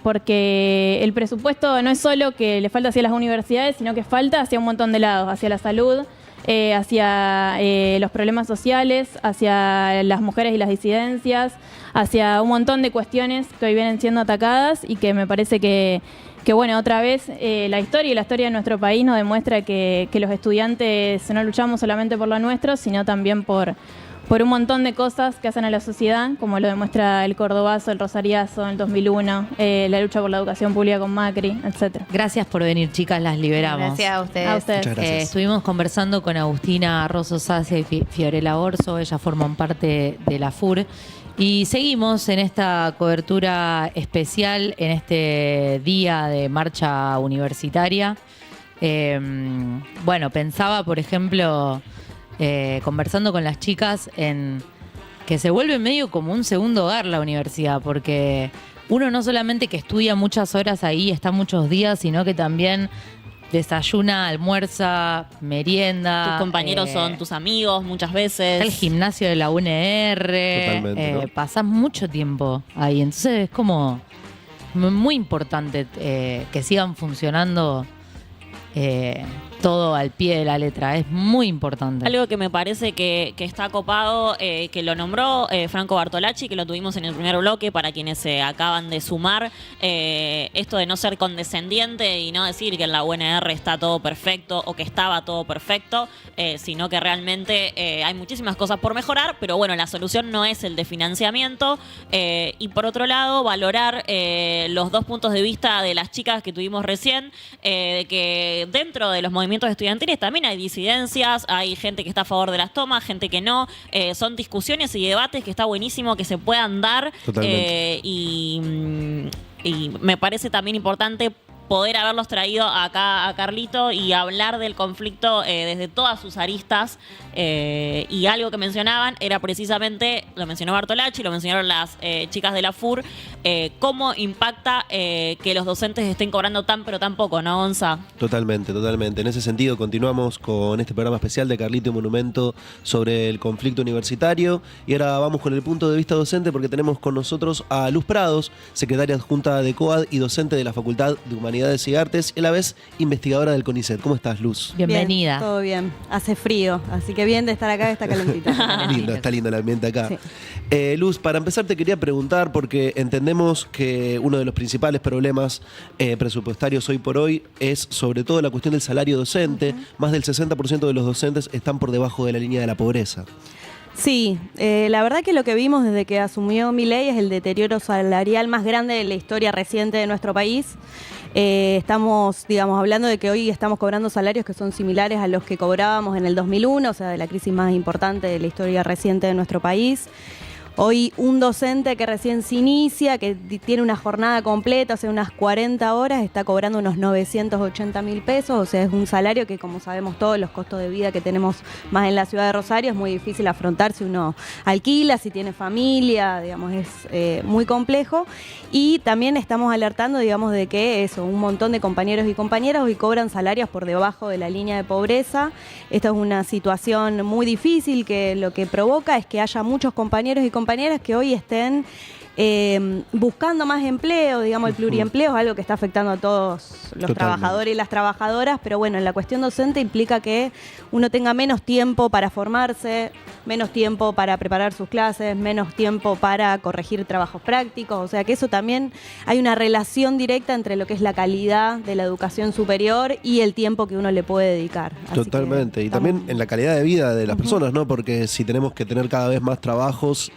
Porque el presupuesto no es solo que le falta hacia las universidades, sino que falta hacia un montón de lados, hacia la salud, hacia los problemas sociales, hacia las mujeres y las disidencias, hacia un montón de cuestiones que hoy vienen siendo atacadas, y que me parece que bueno, otra vez la historia de nuestro país nos demuestra que los estudiantes no luchamos solamente por lo nuestro, sino también por un montón de cosas que hacen a la sociedad, como lo demuestra el Cordobazo, el Rosariazo en el 2001, la lucha por la educación pública con Macri, etc. Gracias por venir, chicas, las liberamos. Gracias a ustedes. A ustedes. Muchas gracias. Estuvimos conversando con Agustina Rosso Sacia y Fiorella Orso, ellas forman parte de la FUR. Y seguimos en esta cobertura especial, en este día de marcha universitaria. Bueno, pensaba, por ejemplo, conversando con las chicas, en que se vuelve medio como un segundo hogar la universidad, porque uno no solamente que estudia muchas horas ahí, está muchos días, sino que también desayuna, almuerza, merienda. Tus compañeros son tus amigos muchas veces. El gimnasio de la UNR. Totalmente, ¿no? Pasás mucho tiempo ahí. Entonces es como muy importante que sigan funcionando todo al pie de la letra. Es muy importante. Algo que me parece que está copado, que lo nombró Franco Bartolacci, que lo tuvimos en el primer bloque, para quienes se acaban de sumar, esto de no ser condescendiente y no decir que en la UNR está todo perfecto o que estaba todo perfecto, sino que realmente hay muchísimas cosas por mejorar, pero bueno, la solución no es el de financiamiento. Y por otro lado, valorar los dos puntos de vista de las chicas que tuvimos recién, de que dentro de los movimientos estudiantiles también hay disidencias, hay gente que está a favor de las tomas, gente que no. Son discusiones y debates que está buenísimo que se puedan dar. Totalmente. Y me parece también importante poder haberlos traído acá a Carlito y hablar del conflicto desde todas sus aristas. Y algo que mencionaban era precisamente, lo mencionó Bartolacci, lo mencionaron las chicas de la FUR, cómo impacta que los docentes estén cobrando tan pero tan poco, ¿no, Gonza? Totalmente, totalmente. En ese sentido, continuamos con este programa especial de Carlito y Monumento sobre el conflicto universitario. Y ahora vamos con el punto de vista docente, porque tenemos con nosotros a Luz Prados, secretaria adjunta de COAD y docente de la Facultad de Humanidades y Artes, y a la vez investigadora del CONICET. ¿Cómo estás, Luz? Bienvenida. Bien, todo bien. Hace frío, así que bien de estar acá, está calentita. Está lindo el ambiente acá. Sí. Luz, para empezar te quería preguntar, porque entendemos que uno de los principales problemas presupuestarios hoy por hoy es sobre todo la cuestión del salario docente. Más del 60% de los docentes están por debajo de la línea de la pobreza. Sí, la verdad que lo que vimos desde que asumió Milei es el deterioro salarial más grande de la historia reciente de nuestro país. Estamos, digamos, hablando de que hoy estamos cobrando salarios que son similares a los que cobrábamos en el 2001, o sea, de la crisis más importante de la historia reciente de nuestro país. Hoy un docente que recién se inicia, que tiene una jornada completa, o sea, unas 40 horas, está cobrando unos 980.000 pesos, o sea, es un salario que, como sabemos todos, los costos de vida que tenemos más en la ciudad de Rosario, es muy difícil afrontar si uno alquila, si tiene familia, digamos, es muy complejo. Y también estamos alertando, digamos, de que eso, un montón de compañeros y compañeras hoy cobran salarios por debajo de la línea de pobreza. Esta es una situación muy difícil que lo que provoca es que haya muchos compañeros y compañeras que hoy estén buscando más empleo, digamos, el pluriempleo es algo que está afectando a todos los trabajadores y las trabajadoras, pero bueno, en la cuestión docente implica que uno tenga menos tiempo para formarse, menos tiempo para preparar sus clases, menos tiempo para corregir trabajos prácticos, o sea que eso también hay una relación directa entre lo que es la calidad de la educación superior y el tiempo que uno le puede dedicar. Así Totalmente, y también en la calidad de vida de las personas, ¿no? Porque si tenemos que tener cada vez más trabajos,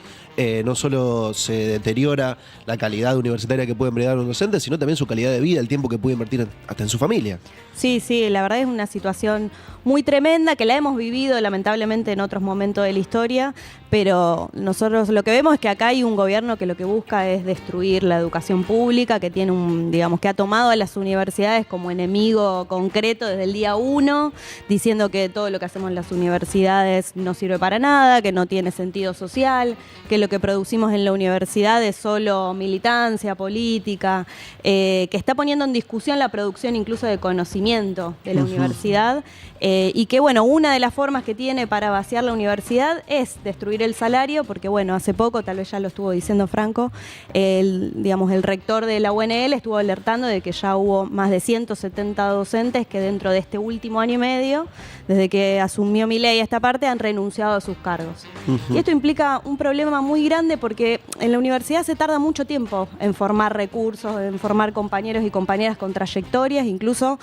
no solo se deteriora la calidad universitaria que pueden brindar los docentes, sino también su calidad de vida, el tiempo que puede invertir hasta en su familia. Sí, sí, la verdad es una situación muy tremenda que la hemos vivido lamentablemente en otros momentos de la historia, pero nosotros lo que vemos es que acá hay un gobierno que lo que busca es destruir la educación pública, que tiene digamos, que ha tomado a las universidades como enemigo concreto desde el día 1, diciendo que todo lo que hacemos en las universidades no sirve para nada, que no tiene sentido social, que lo que producimos en la universidad es solo militancia política, que está poniendo en discusión la producción incluso de conocimiento de la universidad, y que bueno, una de las formas que tiene para vaciar la universidad es destruir el salario, porque bueno, hace poco, tal vez ya lo estuvo diciendo Franco, digamos, el rector de la UNL estuvo alertando de que ya hubo más de 170 docentes que dentro de este último año y medio, desde que asumió Milei esta parte, han renunciado a sus cargos. Y esto implica un problema muy grande porque en la universidad se tarda mucho tiempo en formar recursos, en formar compañeros y compañeras con trayectorias, incluso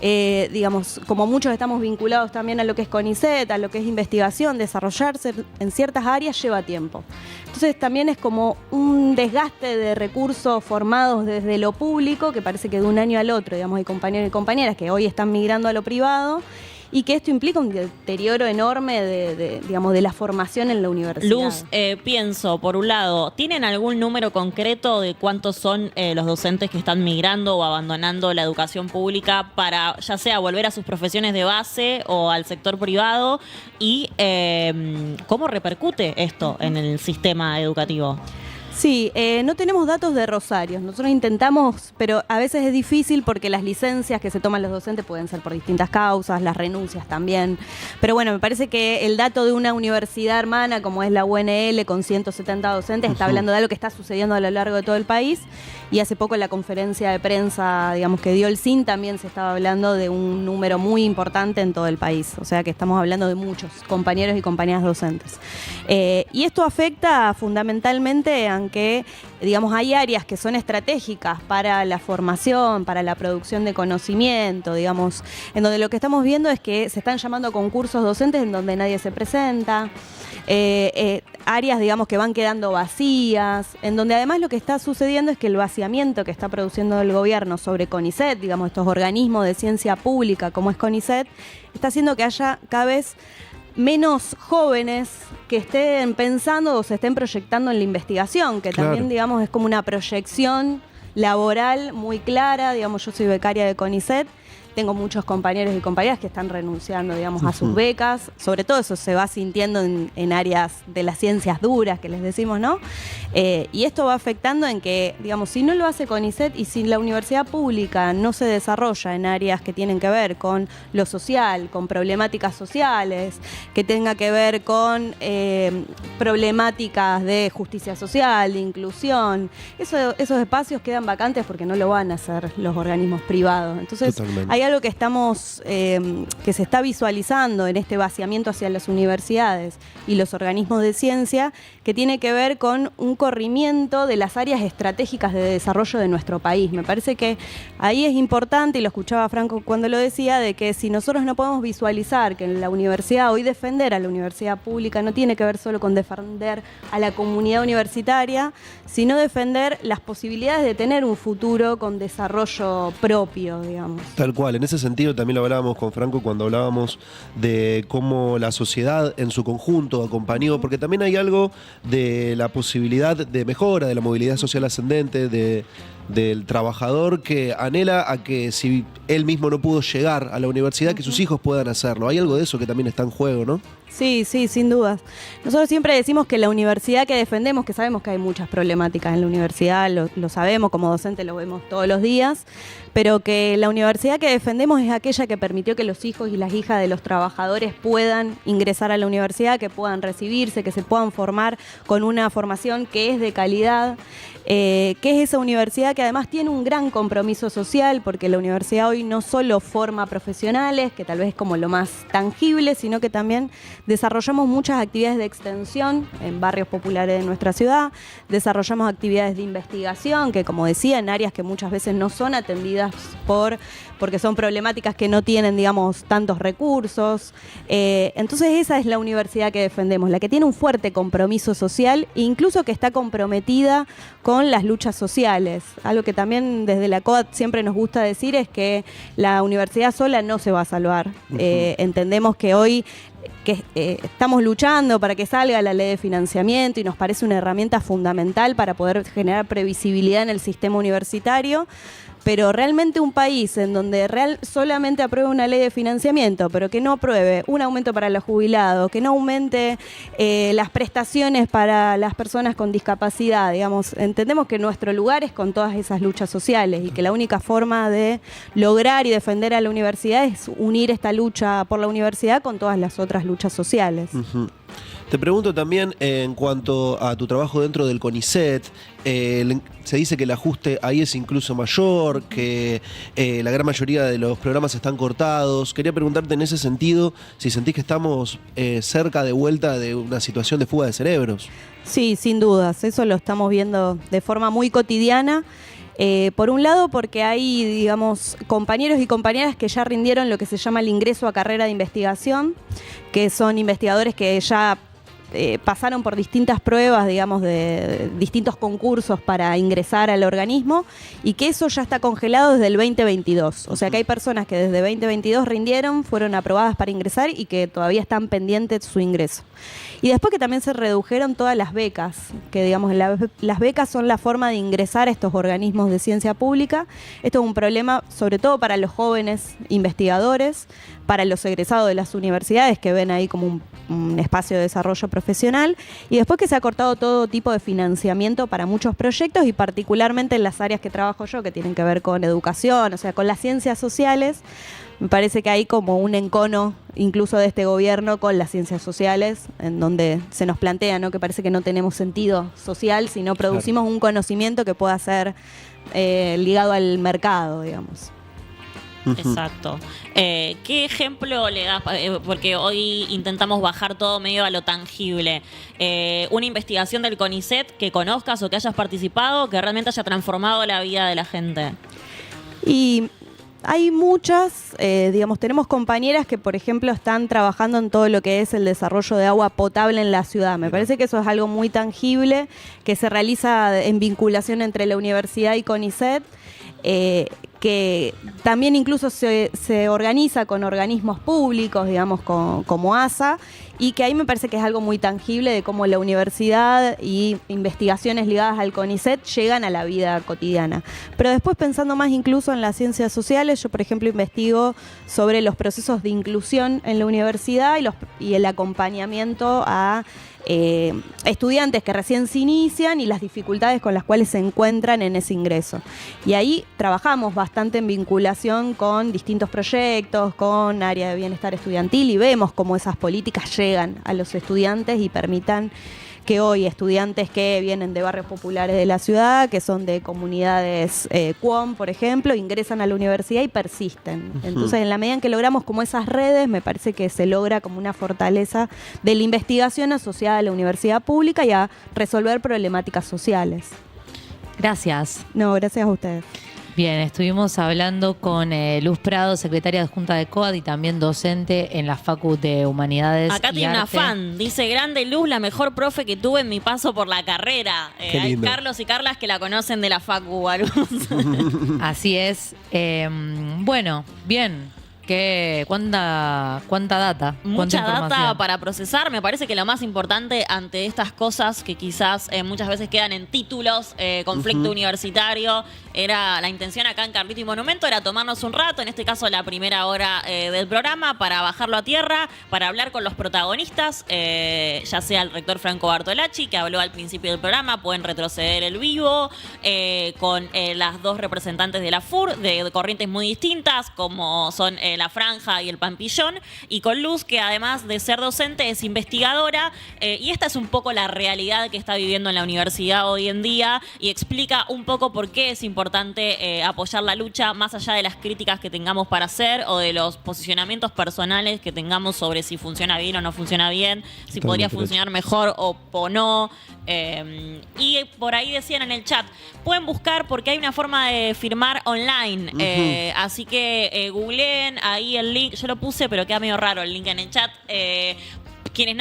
digamos, como muchos estamos vinculados también a lo que es CONICET, a lo que es investigación, desarrollarse en ciertas áreas lleva tiempo. Entonces también es como un desgaste de recursos formados desde lo público, que parece que de un año al otro, digamos, hay compañeros y compañeras que hoy están migrando a lo privado, y que esto implica un deterioro enorme digamos, de la formación en la universidad. Luz, pienso, por un lado, ¿tienen algún número concreto de cuántos son los docentes que están migrando o abandonando la educación pública para ya sea volver a sus profesiones de base o al sector privado? ¿Y cómo repercute esto en el sistema educativo? Sí, no tenemos datos de Rosario. Nosotros intentamos, pero a veces es difícil porque las licencias que se toman los docentes pueden ser por distintas causas, las renuncias también. Pero bueno, me parece que el dato de una universidad hermana como es la UNL con 170 docentes está hablando de algo que está sucediendo a lo largo de todo el país. Y hace poco en la conferencia de prensa, digamos, que dio el CIN, también se estaba hablando de un número muy importante en todo el país. O sea que estamos hablando de muchos compañeros y compañeras docentes. Y esto afecta fundamentalmente a que, digamos, hay áreas que son estratégicas para la formación, para la producción de conocimiento, digamos, en donde lo que estamos viendo es que se están llamando a concursos docentes en donde nadie se presenta, áreas, digamos, que van quedando vacías, en donde además lo que está sucediendo es que el vaciamiento que está produciendo el gobierno sobre CONICET, digamos, estos organismos de ciencia pública como es CONICET, está haciendo que haya cada vez menos jóvenes que estén pensando o se estén proyectando en la investigación, que también, digamos, es como una proyección laboral muy clara. Digamos, yo soy becaria de CONICET, tengo muchos compañeros y compañeras que están renunciando, digamos, a sus becas. Sobre todo eso se va sintiendo en áreas de las ciencias duras, que les decimos, ¿no? Y esto va afectando en que, digamos, si no lo hace CONICET y si la universidad pública no se desarrolla en áreas que tienen que ver con lo social, con problemáticas sociales, que tenga que ver con problemáticas de justicia social, de inclusión, esos espacios quedan vacantes porque no lo van a hacer los organismos privados. Entonces, Totalmente. hay algo que que se está visualizando en este vaciamiento hacia las universidades y los organismos de ciencia, que tiene que ver con un corrimiento de las áreas estratégicas de desarrollo de nuestro país. Me parece que ahí es importante, y lo escuchaba Franco cuando lo decía, de que si nosotros no podemos visualizar que en la universidad, hoy defender a la universidad pública no tiene que ver solo con defender a la comunidad universitaria, sino defender las posibilidades de tener un futuro con desarrollo propio, digamos. Tal cual, en ese sentido también lo hablábamos con Franco cuando hablábamos de cómo la sociedad en su conjunto acompañó, porque también hay algo de la posibilidad de mejora, de la movilidad social ascendente, del trabajador que anhela a que si él mismo no pudo llegar a la universidad, que sus hijos puedan hacerlo. Hay algo de eso que también está en juego, ¿no? Sí, sí, sin dudas. Nosotros siempre decimos que la universidad que defendemos, que sabemos que hay muchas problemáticas en la universidad, lo sabemos, como docente lo vemos todos los días, pero que la universidad que defendemos es aquella que permitió que los hijos y las hijas de los trabajadores puedan ingresar a la universidad, que puedan recibirse, que se puedan formar con una formación que es de calidad, que es esa universidad que además tiene un gran compromiso social, porque la universidad hoy no solo forma profesionales, que tal vez es como lo más tangible, sino que también desarrollamos muchas actividades de extensión en barrios populares de nuestra ciudad, desarrollamos actividades de investigación, que como decía, en áreas que muchas veces no son atendidas porque son problemáticas que no tienen, digamos, tantos recursos. Entonces esa es la universidad que defendemos, la que tiene un fuerte compromiso social e incluso que está comprometida con las luchas sociales. Algo que también desde la COAT siempre nos gusta decir es que la universidad sola no se va a salvar. Entendemos que hoy estamos luchando para que salga la ley de financiamiento y nos parece una herramienta fundamental para poder generar previsibilidad en el sistema universitario, pero realmente un país en donde solamente apruebe una ley de financiamiento, pero que no apruebe un aumento para los jubilados, que no aumente las prestaciones para las personas con discapacidad, digamos, entendemos que nuestro lugar es con todas esas luchas sociales y que la única forma de lograr y defender a la universidad es unir esta lucha por la universidad con todas las otras luchas sociales. Te pregunto también en cuanto a tu trabajo dentro del CONICET, se dice que el ajuste ahí es incluso mayor, que la gran mayoría de los programas están cortados. Quería preguntarte en ese sentido si sentís que estamos cerca de vuelta de una situación de fuga de cerebros. Sí, sin dudas, eso lo estamos viendo de forma muy cotidiana. Por un lado, porque hay, digamos, compañeros y compañeras que ya rindieron lo que se llama el ingreso a carrera de investigación, que son investigadores que ya pasaron por distintas pruebas, digamos, de distintos concursos para ingresar al organismo y que eso ya está congelado desde el 2022. O sea que hay personas que desde 2022 rindieron, fueron aprobadas para ingresar y que todavía están pendientes de su ingreso. Y después que también se redujeron todas las becas, que digamos las becas son la forma de ingresar a estos organismos de ciencia pública. Esto es un problema sobre todo para los jóvenes investigadores, para los egresados de las universidades que ven ahí como un espacio de desarrollo profesional, y después que se ha cortado todo tipo de financiamiento para muchos proyectos y particularmente en las áreas que trabajo yo, que tienen que ver con educación, o sea, con las ciencias sociales. Me parece que hay como un encono incluso de este gobierno con las ciencias sociales, en donde se nos plantea, ¿no?, que parece que no tenemos sentido social si no producimos un conocimiento que pueda ser ligado al mercado, digamos. Exacto. ¿Qué ejemplo le das? Porque hoy intentamos bajar todo medio a lo tangible. Una investigación del CONICET que conozcas o que hayas participado, que realmente haya transformado la vida de la gente. Y hay muchas, digamos, tenemos compañeras que, por ejemplo, están trabajando en todo lo que es el desarrollo de agua potable en la ciudad. Me parece que eso es algo muy tangible, que se realiza en vinculación entre la universidad y CONICET, que también incluso se organiza con organismos públicos, digamos, como ASA, y que ahí me parece que es algo muy tangible de cómo la universidad y investigaciones ligadas al CONICET llegan a la vida cotidiana. Pero después, pensando más incluso en las ciencias sociales, yo, por ejemplo, investigo sobre los procesos de inclusión en la universidad y el acompañamiento a estudiantes que recién se inician y las dificultades con las cuales se encuentran en ese ingreso. Y ahí trabajamos bastante en vinculación con distintos proyectos, con área de bienestar estudiantil, y vemos cómo esas políticas llegan a los estudiantes y permitan que hoy estudiantes que vienen de barrios populares de la ciudad, que son de comunidades QOM, por ejemplo, ingresan a la universidad y persisten. Entonces, en la medida en que logramos como esas redes, me parece que se logra como una fortaleza de la investigación asociada a la universidad pública y a resolver problemáticas sociales. Gracias. No, gracias a ustedes. Bien, estuvimos hablando con Luz Prado, secretaria adjunta de COAD y también docente en la Facu de Humanidades Acá y tiene una Arte. fan, dice, grande Luz, la mejor profe que tuve en mi paso por la carrera. Qué Hay lindo. Carlos y Carlas que la conocen de la Facu. algunos. Así es. Bueno, bien. ¿Cuánta data? ¿Cuánta Mucha data información? para procesar. Me parece que lo más importante ante estas cosas que quizás muchas veces quedan en títulos, conflicto universitario, era la intención acá en Carlito y Monumento, era tomarnos un rato, en este caso la primera hora del programa, para bajarlo a tierra, para hablar con los protagonistas, ya sea el rector Franco Bartolacci, que habló al principio del programa, pueden retroceder el vivo, con las dos representantes de la FUR, de corrientes muy distintas, como son la Franja y el Pampillón, y con Luz, que además de ser docente es investigadora, y esta es un poco la realidad que está viviendo en la universidad hoy en día, y explica un poco por qué es importante apoyar la lucha, más allá de las críticas que tengamos para hacer, o de los posicionamientos personales que tengamos sobre si funciona bien o no funciona bien, si podría funcionar mejor o no. Y por ahí decían en el chat, pueden buscar porque hay una forma de firmar online, así que googleen ahí el link, yo lo puse pero queda medio raro el link en el chat, quienes no